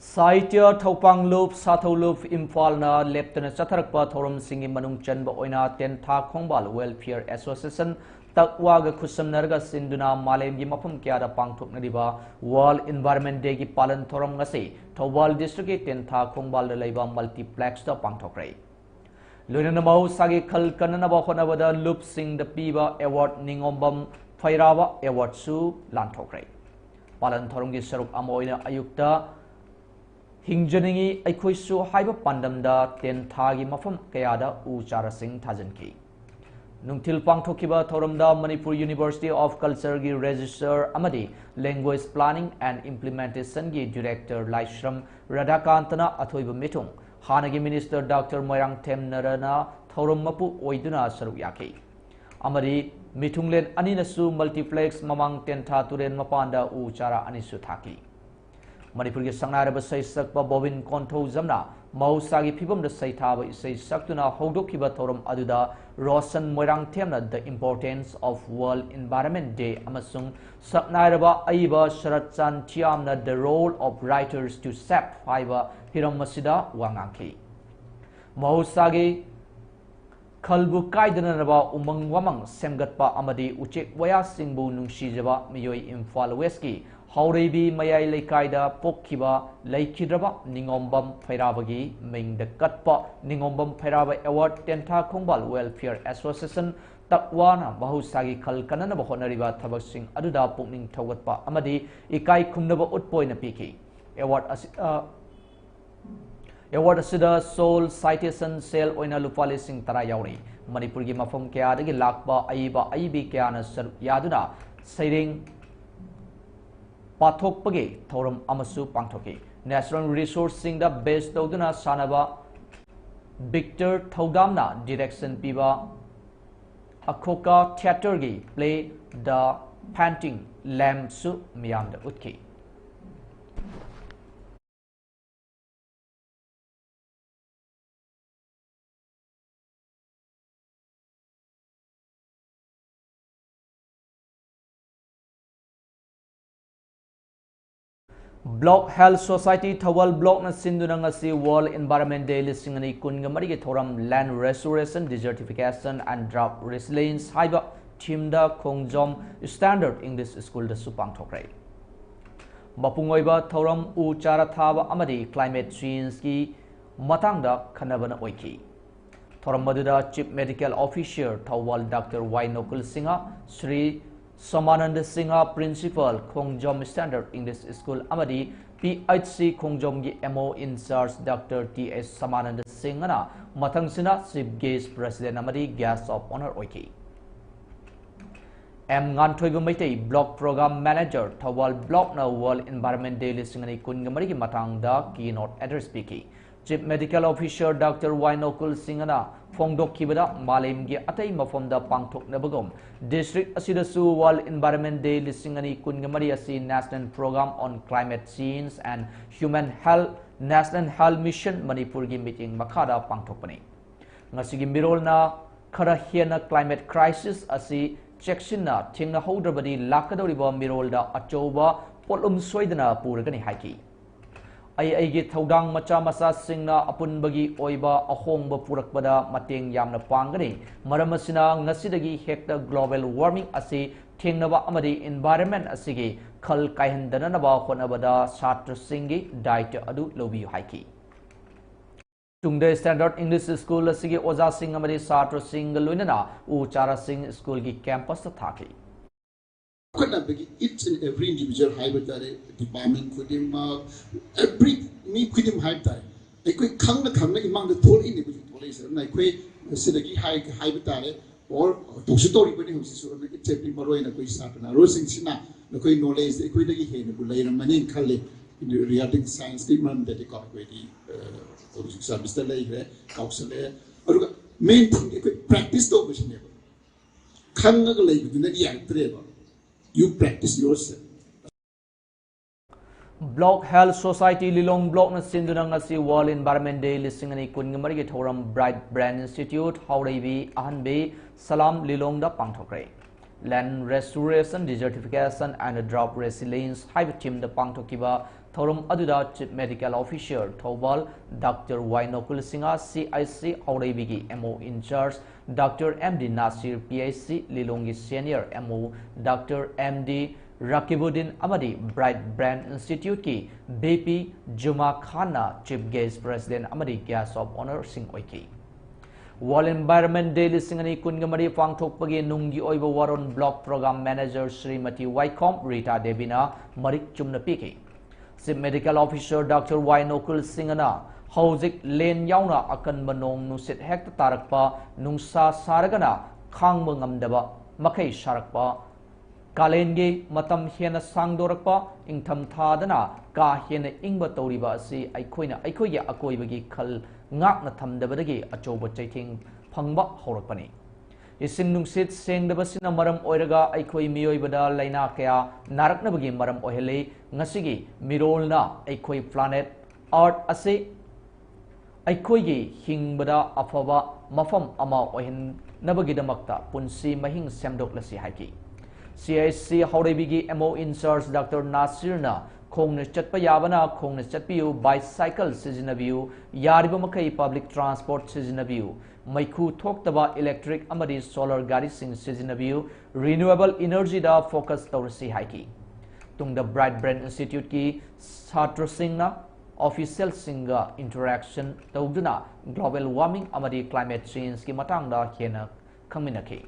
Sahitya Thopang Loop Sathau Loop Imphal na Leptana Chatharakpa Thorum Singi Manung Chanba Oina Tentha Khongbal Welfare Association Takwaga Kusam Narga Sinduna Malem gi Mafam Kyada Pangthok Nadiba World Environment Day gi Palan Thorum Ngase Thobal District Tentha Khongbal da Leiba Multiplex da Pangthokrai Lunana Mau Sagi Khal Kanana ba Khonabada Loop Sing the Piba Award Ningombam Phairaba Award Su Lanthokrai Palan Thorum gi Saruk Amoina Ayukta Hingjaningi Aikhoisu Haiba Pandamda Tentha gi Mafam Kayada U Chara Singh Thajanki Nungtil pangthokiba thoramda Manipur University of Culture gi Registrar amadi Language Planning and Implementation gi Director Laishram Radhakantana athoiba mitung Hanagi Minister Dr. Moirang Temnarana thoram mapu oiduna saruk yaki amadi mitunglen aninasu multiplex mamang tentha turen mapanda u chara anisu thaki Manipur gi sangnaraba sei sakpa Bobin Kontho jamna Mausagi Pibum the Saitaba is a Saktuna Hodokiba Thorum Aduda Rosan Moirang Temna the importance of World Environment Day Amasung Saknairaba Aiba Sharatchan Tiamna the role of writers to sap fiber Hiram Masida Wanganki Mausagi Kalbu Kaidanaba Umang Wamang Semgatpa Amadi Uchek Waya Singbu Nungshijaba Miyoi Imphal Westki Haurebi Mayai Lekaida Pokiba Laikidraba Ningombam Fairabagi Ming the Katpa Ningombam Fairaba Award Tenta Kongbal Welfare Association Takwana Bahusagi Kalkanana Bahonariba Tabasing Aduda Pukning Tawatpa Amadi Ikai Kumnaba Utpoina Piki Award Asida Soul Citation Sale Oina Lupali Sing Tarayauri Manipurgi Mafum Kiadagi Lakba Aiba Aibi Kiana Yaduna Saying Pathokpagi Thorum Amasu Pangtoki National Resource Sing the best Doduna Sanaba Victor Thodamna Direction Piba Akoka Theatergi play the Panting Lamb Su Miyamda Utki Block Health Society Thawal Block na Sindunangasi World Environment Day Lisingani Kungamari Thoram Land Restoration, Desertification and Drought Resilience Haiba Timda Kongjom Standard English School the Supang Thokrai. Mapungoiba Thoram U Charathaba Amadi Climate Change ki Matangda Kanabana Oiki. Thoram Maduda Chief Medical Officer Thawal Dr. Wainokul Singha Sri Samananda Singha Principal Kongjom Standard English School Amadi PHC Kongjom gi MO in charge Dr. T.S. Samananda Singhana Mathangsina Chief Guest President Amadi Guest of Honor Oiki M Nganthoibu Maitei Block Program Manager Thawal Block na World Environment Day Lisingani Kungamari gi Matangda Keynote Address Piki Chief Medical Officer Dr. Wainokul Singhana Fongdokkibada Malemgi Atai Mafomda Pangthoknabagom District Asidasu World Environment Day Lisingani Kungamari Asi National Program on Climate Change and Human Health National Health Mission Manipur gi meeting Makada Pangthokpani Ngasigi mirolna khara hiana climate crisis asi cheksinna thingna hodrabadi lakadoriba mirolda achoba polum soidana puragani haiki Aigi Thodang Macha Masa Singna Apunbagi Oiba Ahongba Purakbada Mateng Yamna Pangani Maramasina Ngasidagi Hector Global Warming Asi Tingnaba Amadi Environment Asigi Kal Kaihandanaba Honabada Satra Singi Diet Adu Lobi Haiki Tungde Standard English School Asigi Oza Sing Amadi Satra Sing Lunana Uchara Sing School Gi Campus Thaki Each and every individual hybrid department could every me could him hybrid. I could come among the tall individual and I quay Sidaki hybrid or Tosatori when he was taking Moro in a quick sapana, Rosing Sina, the quay knowledge, the equity he had later Manin Kali in the reality science statement that they got equity Mr. Lake, Coxale, or main thing practice the vision never. Come like the Nadi You practice yourself. Block Health Society Lilong Block na Sindunangasi World Environment Day Lisingani Kungamari Thoram Bright Brand Institute Haurebi Ahanbe Salam Lilong da Pangthokre Land Restoration, Desertification and Drought Resilience Haiba Team da Pangthokiba Thoram Aduda Chief Medical Officer Thobal Dr. Wainokul Singha CIC Haurebi gi MO in charge Dr. MD Nasir PhD Lilongi Senior MO Dr. MD Rakibuddin Amadi Bright Brand Institute ki BP Juma Khana Chief Guest President Amadi Guest of Honor Sing Oiki World Environment Day Lisingani Kungamari Pangthokpagi Nungi Oiba Waron Block Program Manager Srimati Waikom Rita Devina Marik Chumna Piki Chief Medical Officer Dr. Wainokul Singhana Hauzik Len Yauna Akan Manong Nusit Hekta Tarakpa Nungsa Saragana khangba ngamdaba makai sarakpa kalengi matam hena sangdorakpa ingtham thadana ka hena ingba toriba asi aikhoya akoibagi khal ngakna thamdabadagi achoba chaiting phangba horakpani isin nungsit sengdabasina maram oiraga aikhoi miyoibada laina kaya naraknabagi maram ohele ngasigi mirolna aikhoi planet earth ase aikhoi hingbada afaba mafam ama ohin nabagi punsi mahing semdoklasi haiki CIC Haurabigi MO in charge Dr. Nasirna khongna chatpa yabana khongna chatpiu bicycle sizinabiu yariba makai public transport sizinabiu maikhu thoktaba electric amadi solar gari sing sizinabiu renewable energy da focus tawrasi haiki tungda Bright Brain Institute ki chhatra singna official singa interaction tawduna global warming amadi climate change ki matangda hena khangminaki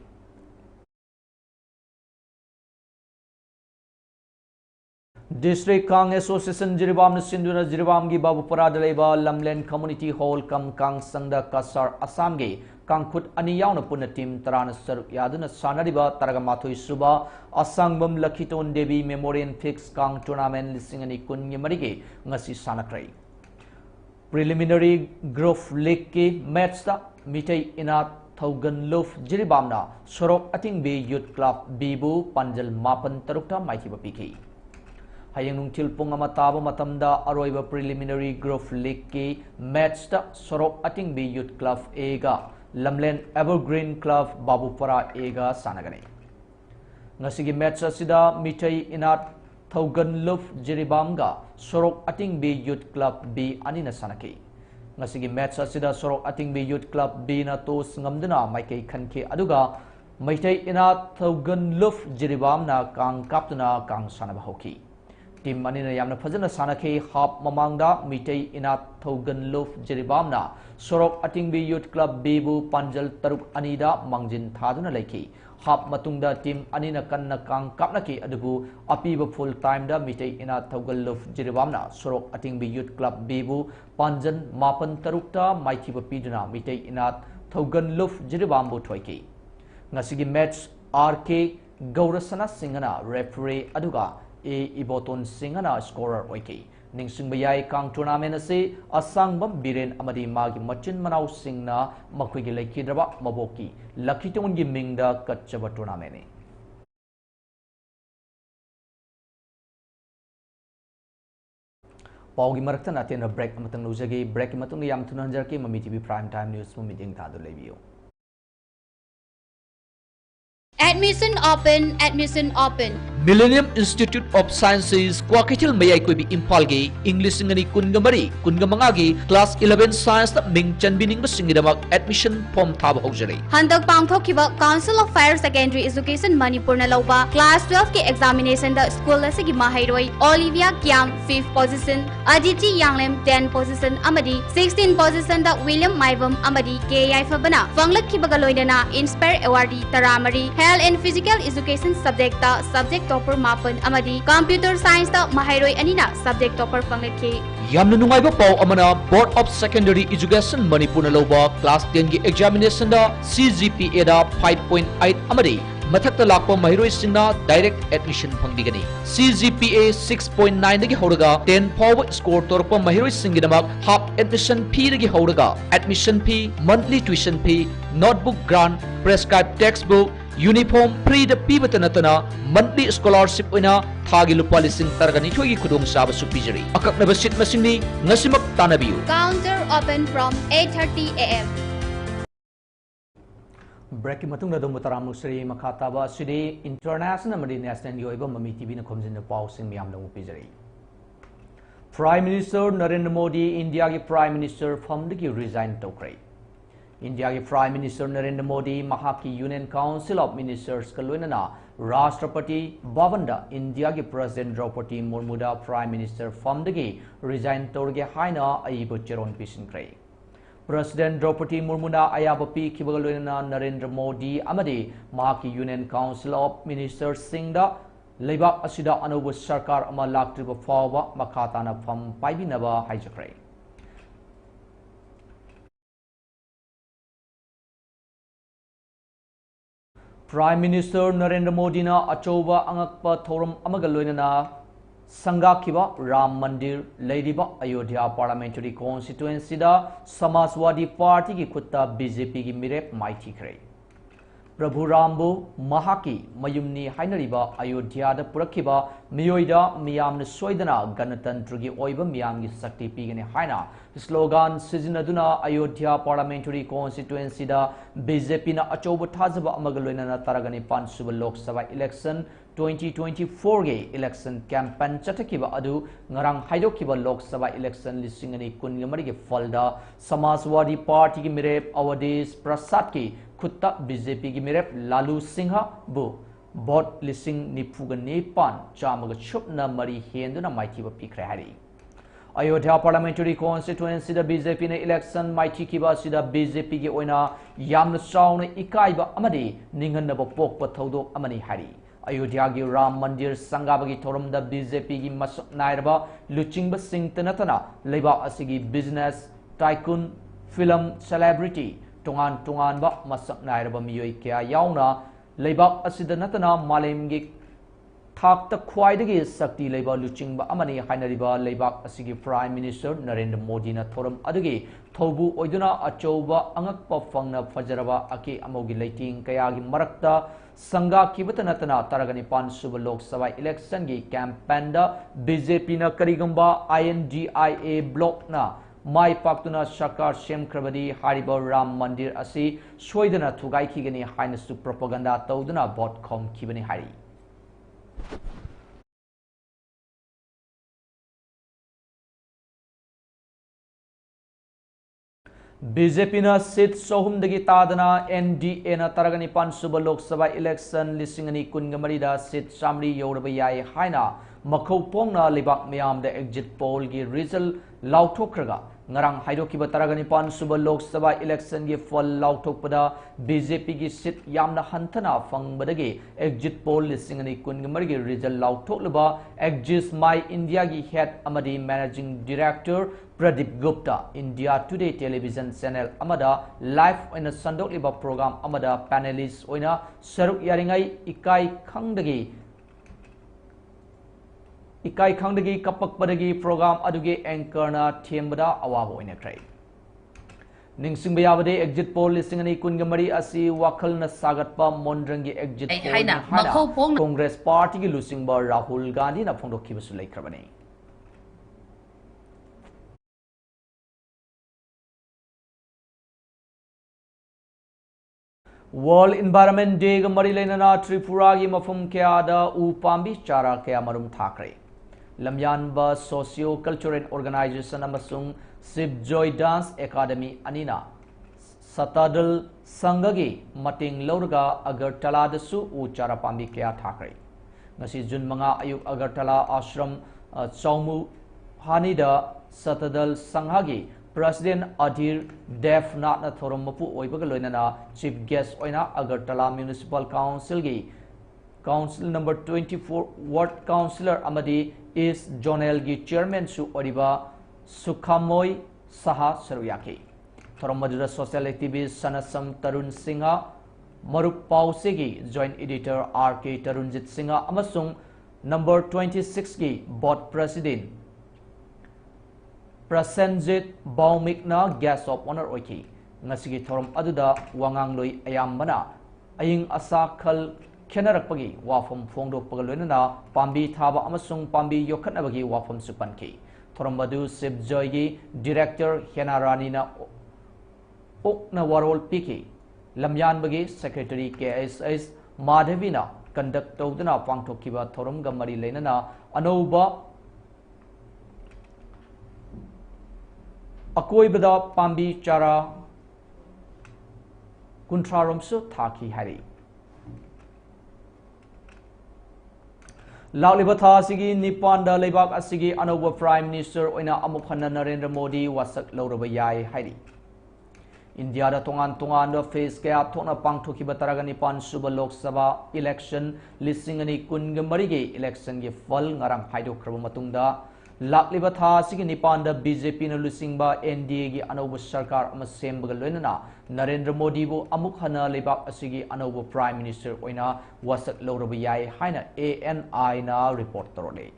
District Kang Association Jiribam Sinduna Jiribam gi Babupara Daleba Lamlen Community Hall Kam Kang Sangda Kasar Assam gi Kang Khut ani yauna punna team Tarana Saruk Yaduna Sanadiba Taragamathui Suba Asangbam Lakiton Devi Memorial Fix Kang Tournament Lisingani Kunya Marigi Ngasi Sanakrai Preliminary Growth League ki match da Mitay Inat Thogan Luf Jiribamna Sorok Ating B Youth Club Bibu Panjal Mapan Tarukta Maithiba Piki Hayang nungtil pung amataba matamda aroiba preliminary growth league ki match ta sorok ating B Youth Club A ga Lamlen Evergreen Club Babupara A ga sanagani ngasigi match asida Mitay Inat Thogan Luf Jiribam ga sorok ating B Youth Club B anina sanaki ngasigi match asida sorok ating B Youth Club B na tos ngamduna maikay khanke aduga Mitay Inat Thogan Luf Jiribam na kang kaptuna kang sanabahoki Team Manina Yamna Fazana Sanake Hop Mamangda Mitay Inat Thogan Luf Jiribamna Sorok Atingbi Youth Club Bibu Panjal Taruk Anida Mangjin Thaduna Leki Hop Matungda Team Anina Kanna Kang Kapnaki Adubu Apiba full time da Mitay Inat Thogan Luf Jiribamna Sorok Atingbi Youth Club Bibu Panjan Mapan Tarukta Maithiba Piduna Mitay Inat Thogan Luf Jiribambu Thoiki Ngasigi match RK Gaurasana Singana referee Aduga A Iboton Singana scorer oiki Ningsing Bayai Kang tournament ase Asangbam Biren Amadi Magi Machin Manau Singna Makwigi Lakidraba Maboki Lakiton gi Mingda Kachaba tournament Paugi Maraktan Aten break Matang Luzagi break Matung Yam Tunanjarki Mami TV Prime Time News Meeting Tadu Levio Admission open, admission open. Millennium Institute of Sciences Kwakithil Mayai Koibi Impalgi English ngani kungamari kungamangagi class 11 science ta ming chanbining basingidamak admission form thaba hojari Handak pangthokiba Council of Higher Secondary Education Manipur na lauba class 12 ke examination da school asigi mahairoi Olivia Kiam 5th position Aditi Yanglem 10th position amadi 16th position da William Maibam amadi K Yaifabana fanglakhibaga loinana Inspire Awardee Taramari Health and Physical Education subject ta subject topper mapan amadi Computer Science ta mahairoi anina subject topper fanglakhi Yamna nungaiba pau amana Board of Secondary Education Manipur na lauba class 10 gi examination da CGPA da 5.8 amadi mathakta lakpa mahiroi singna direct admission phangbigani CGPA 6.9 dagi horaga 10 forward score torpa mahiroi singidamak half admission fee dagi horaga admission fee monthly tuition fee notebook grant prescribed textbook uniform free the pibata natana monthly scholarship oina thagi lupa lising targani thoi khudong saba su pijari akakna basit masingni ngasimak tanabiu Counter open from 8:30 AM Breaking Matunga do Mutaram Sri Makataba City International Madi National Yoiba Mami TV na Komzin the Pausing Miam no Pizari. Prime Minister Narendra Modi, India ki Prime Minister from the resign Tokray. India ki Prime Minister Narendra Modi, Mahaki Union Council of Ministers Kalunana, Rashtrapati Bhavanda, India ki President Draupadi Murmuda, Prime Minister from the resign Torge Haina Aibu Cheron Pishin Kray. President Draupadi Murmuna Ayabapi Kibagaluna Narendra Modi Amadi Mahaki Union Council of Ministers Singda Lebak Asida Anubu Sarkar Amalak Triba Fawa Makatana Fam Paibinaba Hijakray. Prime Minister Narendra Modi na achouba angakpa thorum amaga loinana Sangakiba Ram Mandir Ladiba Ayodhya Parliamentary Constituency da Samajwadi Party ki khutta BJP ki mirep maiti khre Prabhu Rambu Mahaki Mayumni Hainariba Ayodhya da Purakiba Miyoida Miyam Soidana Ganatantra gi oiba Miyam gi Sakti Pigani Haina slogan Sizinaduna Ayodhya Parliamentary Constituency da BJP na achouba thajaba amagaloina na Taragani Pansuba Lok Sabha election 2024 ge election campaign chatakiba adu ngarang haidokiba Lok Sabha election lisingani kungamari ge falda Samajwadi Party gi mirep Awadis Prasad ki khutta BJP gi mirep Lalu Singha bu bot lising nipuga nepan chamaga chupna mari henduna maitiba pikre hari Ayodhya Parliamentary Constituency da BJP na election maiti kiba sida BJP gi oina yamna chauna ikaiba amadi ninganna ba pokpa thodok amani hari Ayodhya gi Ram Mandir Sangabagi Thorum da BJP gi masuk nairba luchingba singtanatana leba asigi business tycoon film celebrity tungan tungan ba masak nairba miyoi kya yauna leba asida natana malem gi thakta khwaidagi sakti leba luchingba amani hainariba leba asigi Prime Minister Narendra Modi na thorum adugi thobu oiduna achouba angakpa fangna fajaraba ake amogi leiting kaya gi marakta Sangha Kibatanatana Taragani Pansuba Lok Sabha election gi campaign da BJP na karigamba INDIA block na Mai Paktuna Shakar Shem Krabadi Hariba Ram Mandir Asi Soidana Tugai Kigani Highness to propaganda Toduna bot com Kibani Hari BJP na seat sohum dagi tadana NDA na Taragani Pansuba Lok Sabha election lisingani kungamari da seat samri yoraba yai haina makhau pongna libak miyam da exit poll gi result lauthokraga ngarang haidokiba Taragani Pansuba Lok Sabha election gi fall lauthokpada BJP gi seat yamna hantana fangbadagi exit poll lisingani kungamari gi result lauthoklaba Exist My India gi head amadi managing director Pradeep Gupta India Today television channel amada live oina sandok liba program amada panelist oina saruk yaringai ikai khangdagi kapak padagi program aduge anchor na thembada awaba oina krai ningsingba yabade exit poll lisingani kungamari asi wakal na sagatpa mondrangi exit poll Congress party gi lusingba Rahul Gandhi na phongdokhiba su laikhrabani World Environment Day ga mari leinana Tripura gi mafum kya da u pambi chara kya marum thakre lamyanba socio cultural organization amasung Sibjoy Dance Academy anina Satadal Sangagi mating lorga Agartala dasu u chara pambi kya thakre ngasi Jun manga ayuk Agartala ashram chaumu hanida Satadal Sanghagi President Adhir Def Natna Thorum Mapu Oibaga Loinana Chief Guest Oina Agartala Municipal Council gi Council number 24 Ward Councillor Amadi is Jonel gi Chairman Su Oriba Sukhamoi Saha Saruyaki Thorum Madura Social Activist Sanasam Tarun Singha Marup Pausegi Joint Editor RK Tarunjit Singha Amasung number 26 gi Board President Prasenjit Baumikna Guest of Honor Oiki Ngasigi Thorum Aduda Wangangloi Ayambana Aying Asa Khal Kenarakpagi Wafum Fongdo Pagaloina Pambi Thaba Amasung Pambi Yokanabagi Wafum Supanki Thorum Badu Sibjoygi Director Henarani na Okna Warol Piki Lamyan Bagi Secretary KSS Madhavina Conduct Todana Pangtokiba Thorum Gamari Lenana Anoba Akoi bada pambi chara kuntrarom su thaki hari Lauliba tha sigi Nipanda lebak asigi anoba Prime Minister oina amukhanna Narendra Modi wasak lauraba yai hari India da tongan da face kaya thona pangthokiba Taragani Pansuba Lok Sabha election lisingani kungamari ge election ge fal ngarang haidokraba matungda lakliba tha sigi nipanda BJP na lusingba NDA gi anauba sarkar ama sembaga loinana Narendra Modi bu amuk hana lebak asigi anauba Prime Minister oina wasak lawraba yai haina ANI na report torole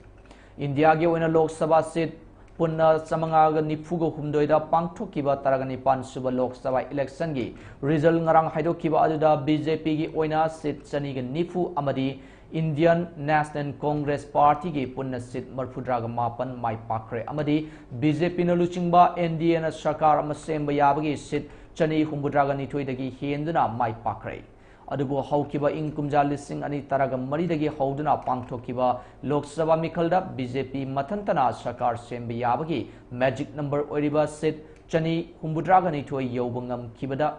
India gi oina Lok Sabha seat punna samangaga nifuga humdoida pangthokiba taragani pansuba Lok Sabha election gi result ngarang haidokiba aduda BJP gi oina seat chani ga nifu amadi Indian National Congress Party gi punna seat marfudraga mapan mai pakre amadi BJP na luchingba NDA na sarkar ama semba yabagi seat chani humbudraga nithoidagi henduna mai pakre adubu haukiba inkumja lising ani taraga maridagi hauduna pangthokiba Lok Sabha mikhalda BJP mathantana sarkar semba yabagi magic number oiriba seat chani humbudraga nithoi yobangam kibada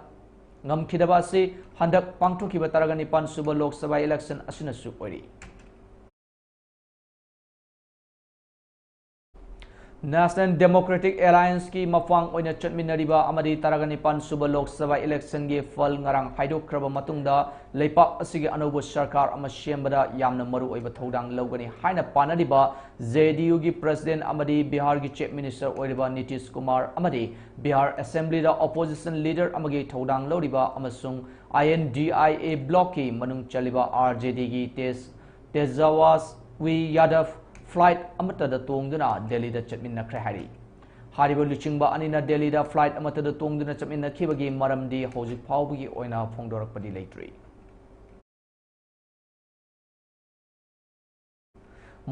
ngam khidaba se handak pangthokiba taraga nipan suba Lok Sabha election asina su oiri National Democratic Alliance ki mafang oina chatminariba amadi taragani pan suba Lok Sabha election ge fal ngarang haidokraba matungda leipak asigi anobo sarkar ama sembada yamna maru oiba thodang logani haina panariba JDU gi president amadi Bihar gi chief minister oiriba Nitish Kumar amadi Bihar Assembly da opposition leader amagi thodang loriba amasung INDIA block ki manung chaliba RJD gi Tejawas wi Yadav flight amata da tongduna Delhi da chatminna khari hariba luchingba anina Delhi da flight amata da tongduna chatminna khibagi maramdi hojik phawbagi oina phongdorakpadi leitri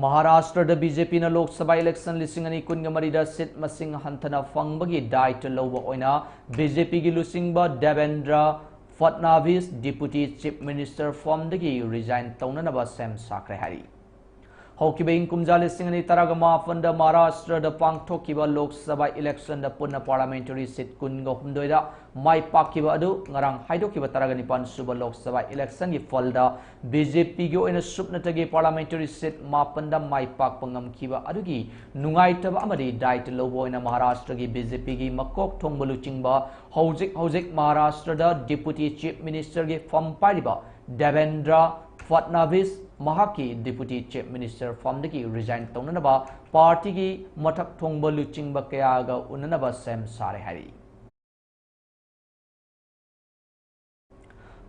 Maharashtra da BJP na Lok Sabha election lisingani kungamari da seat masing hantana fangbagi diet lowa oina BJP gi lusingba Devendra Fadnavis deputy chief minister from dagi resign taunanaba sem sakre hari Hokiba inkumja lisingani taraga mafanda Maharashtra da pangthokiba Lok Sabha election da punna parliamentary seat kunga humdoida mai pakiba adu ngarang haidokiba taraga nipan suba Lok Sabha election gi falda BJP gi oina supnatage parliamentary seat mapanda mai pak pangam kiba adugi nungaitaba amadi diet lobo oina Maharashtra gi BJP gi makok thongbalu chingba hojik Maharashtra da deputy chief minister gi fam pariba Devendra Fadnavis Mahaki deputy chief minister from the resign taunanaba party gi mathak thongba luchingba kayaga unanaba sem sare hari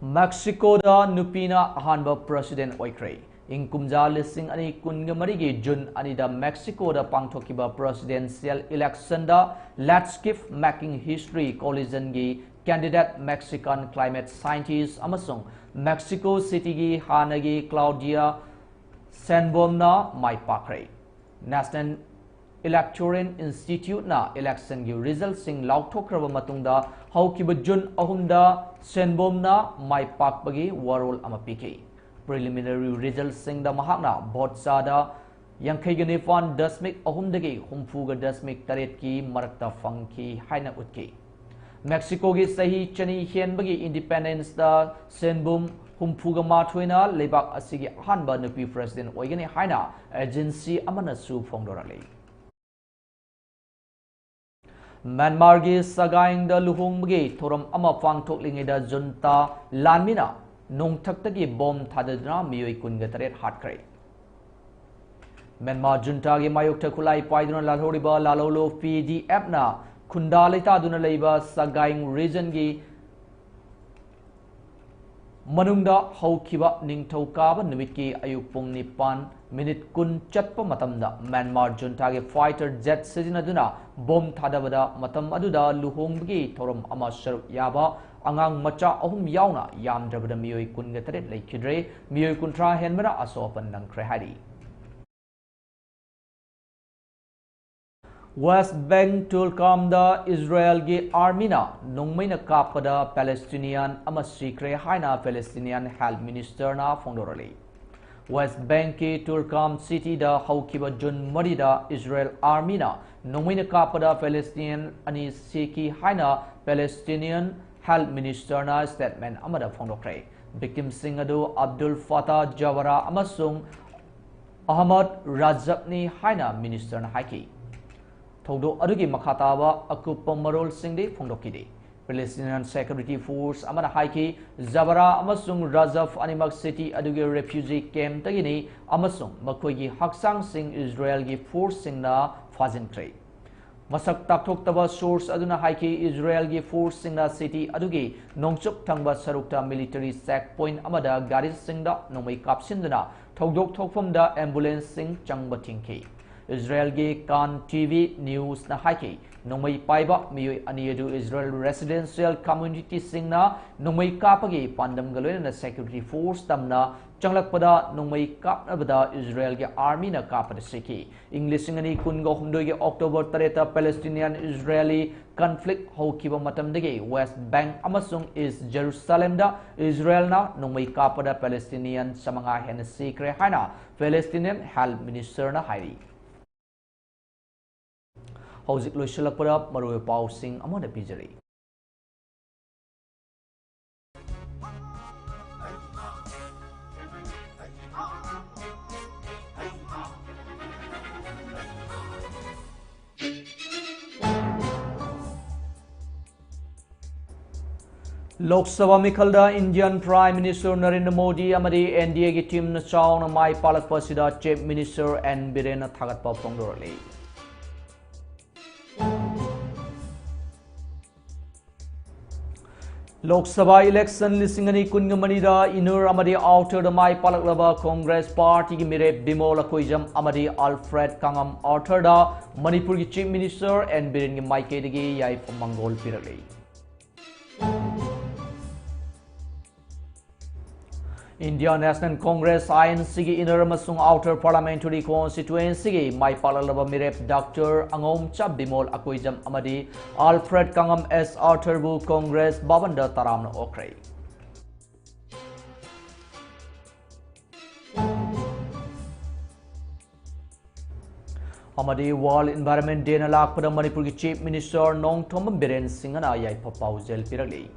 Mexico da nupina ahanba president oikre inkumja lising ani kungamari gi June ani da Mexico da pangthokiba presidential election da let's keep making history coalition gi candidate Mexican climate scientist amasung Mexico City gi hanagi Claudia Sheinbaum na mai pakre National Electoral Institute na election gi result sing laukthokraba matungda haukiba June ahumda Sheinbaum na mai pakbagi warol ama piki preliminary result sing da mahakna vote sada yankhaiganifan dasmik ahumdagi humfuga dasmik taret ki marakta fangki haina utki Mexico gi sahi chani hienbagi independence da Sheinbaum humfuga mathoina lebak asigi hanba nupi president oigani haina agency amana su phongdorale Myanmar gi sagaing da luhongbagi thoram ama pangthoklingai da junta lanmina nongthaktagi bomb thadadna miyoi kunga taret hatkre Myanmar junta gi mayokta khulai paiduna lalhoriba lalolo PDF na Kundalita duna leiba sagaing region gi manungda haukiba ningthokaba numit ki ayuk pung nipan minute kun chatpa matamda Myanmar junta gi fighter jet sijinaduna bomb thadabada matam aduda luhongbagi thoram ama saruk yaba angang macha ahum yauna yamdrabada miyoi kunga taret leikidre miyoi kuntra henmara asopan nangkre hari West Bank tulkam da Israel gi armina nongmaina kapada Palestinian ama sikre haina Palestinian health minister na phongdorali West Bank ki tulkam city da haukiba Jun marida Israel armina nongmaina kapada Palestinian ani siki haina Palestinian health minister na statement amada phongdokre victim singadu Abdul Fattah Jawara amasung Ahmad Rajabni haina minister na haiki Thodo adugi makhataba akupa marol singde phongdokide Palestinian Security Force amana haiki Zabara amasung Rajaf animak city adugi refugee camp tagini amasung makoigi haksang sing Israel gi force singna fajinkre. Masak takthok taba source aduna haiki Israel gi force singna city adugi nongchuk thangba sarukta military checkpoint amada gari singda nomai kapsindana thogdok thokfamda ambulance sing changba thingki. Israel gi Kan TV News na haiki Nomai Paiba Miyoi Aniadu Israel Residential Community Singna Nomai Kapagi Pandam Galoy na Security Force Tamna Changlakpada Nomai Kapnabada Israel ge Army na Kapada Siki English Singani Kungo Humdo ge October 3 Palestinian Israeli conflict Hokiba Matamdegi West Bank Amasung is Jerusalem da Israel na Nomai Kapada Palestinian Samanga Hen Sikre Haina Palestinian Health Minister na Hairi Hauzik loisilakpada maroi pau sing amona pijari. Lok Sabha Mikhalda Indian Prime Minister Narendra Modi amadi NDA gi team na chauna mai palak pasida Chief Minister and Birena Thagatpa Pongdorali. Lok Sabha election lisingani kungamanida inner amadi outer the mai palaklaba Congress Party gi mire Bimol Akoijam amadi Alfred Kangam outer da Manipur gi Chief Minister and Biren gi mai kedigi yai Mangol pirali. India National Congress ANC gi inner amasung outer parliamentary constituency gi mai palalaba mirep Dr. Angom Cha Bimol Akoijam amadi Alfred Kangam S outer bu Congress babanda taramna okrai. Amadi World Environment Day na lakpada Manipur gi Chief Minister Nong Thom Biren Singana yai papau jel pirali.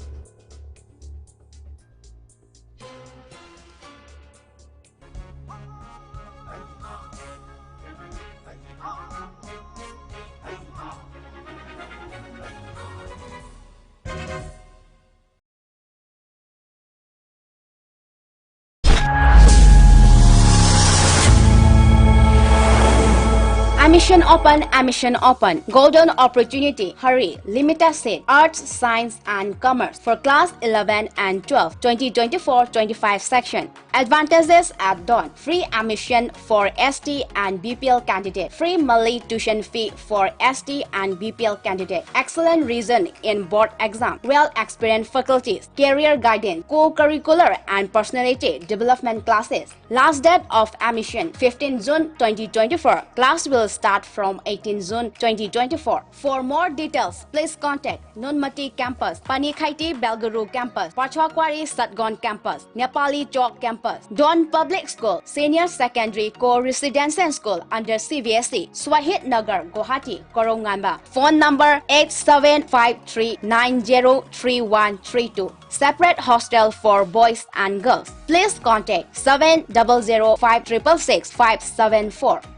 Admission open. Golden opportunity. Hurry. Limited seat. Arts, Science and Commerce for class 11 and 12. 2024-25 section. Advantages at dawn. Free admission for ST and BPL candidate. Free monthly tuition fee for ST and BPL candidate. Excellent reason in board exam. Well-experienced faculties. Career guidance. Co-curricular and personality development classes. Last date of admission 15 June 2024. Class will start from 18 June 2024. For more details, please contact Nunmati Campus, Panikhaiti Belguru Campus, Pachwakwari Satgon Campus, Nepali Chowk Campus, Don Public School, Senior Secondary Co-Residential School under CBSE, Swahit Nagar, Guwahati, Korongamba. Phone number 8753903132. Separate hostel for boys and girls. Please contact 7005666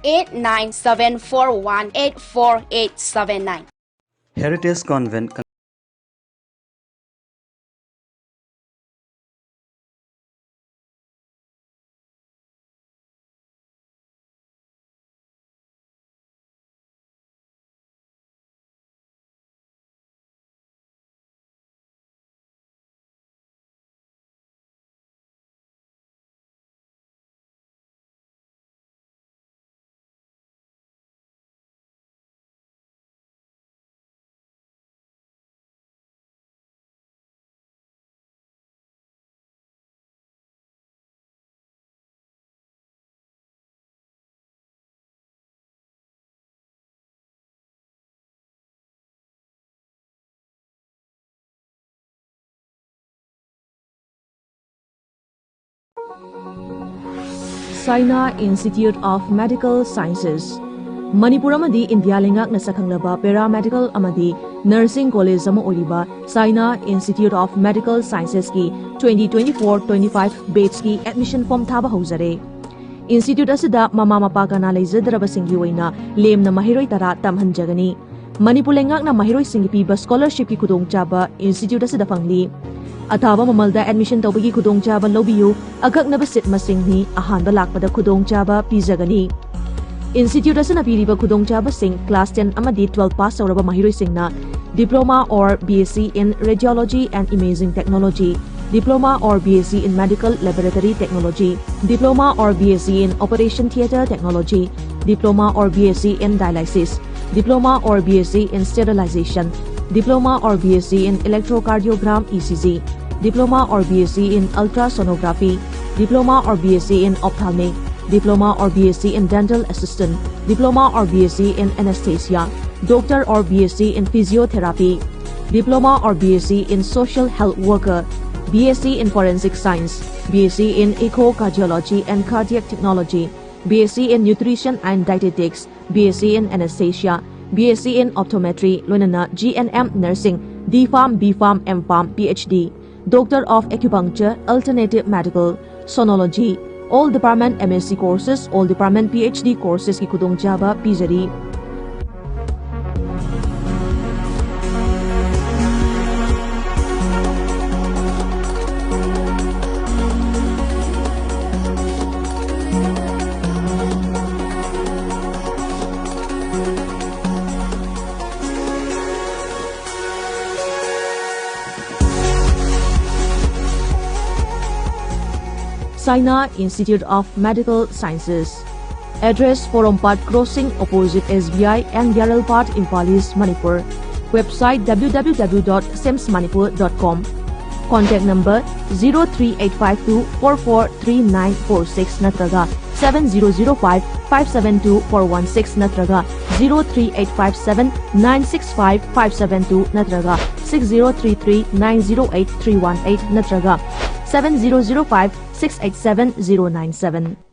897418489. Heritage Convent Saina Institute of Medical Sciences Manipur amadi India lengak na sakhanglaba paramedical amadi nursing college ama oliba Saina Institute of Medical Sciences ki 2024-25 batch ki admission form thaba haujare. Institute asida mama mapa kana leijadraba singgi oina lemna mahiroi tara tamhanjagani. Manipur lengakna mahiroi singi piba scholarship ki khudong chaba institute asida fangli. Athaba mamalda admission tawbagi khudong chaba lobiyu agaknaba sit masingni ahanba lakpada khudong chaba pizagani. Institute asina piriba khudong chaba sing class 10 amadi 12 pass auraba mahiroi singna diploma or BSc in radiology and imaging technology, diploma or BSc in medical laboratory technology, diploma or BSc in operation theatre technology, diploma or BSc in dialysis, diploma or BSc in sterilization, diploma or BSc in electrocardiogram ECG, diploma or BSc in ultrasonography, diploma or BSc in ophthalmic, diploma or BSc in dental assistant, diploma or BSc in anesthesia, doctor or BSc in physiotherapy, diploma or BSc in social health worker, BSc in forensic science, BSc in echocardiology and cardiac technology, BSc in nutrition and dietetics, BSc in anesthesia, BSc in optometry, Lunana GNM nursing, D.Pharm, B.Pharm, M.Pharm, PhD, Doctor of Acupuncture, Alternative Medical, Sonology, all department MSc courses, all department PhD courses ki khudong chaba pizari. Saina Institute of Medical Sciences. Address Porompat Crossing opposite SBI and Yaralpat Impalis, Manipur. Website www.semsmanipur.com. Contact number 03852 443946 natraga 7005 572 416 natraga 03857 965 572 natraga 6033 908 318 natraga 7005 687 097.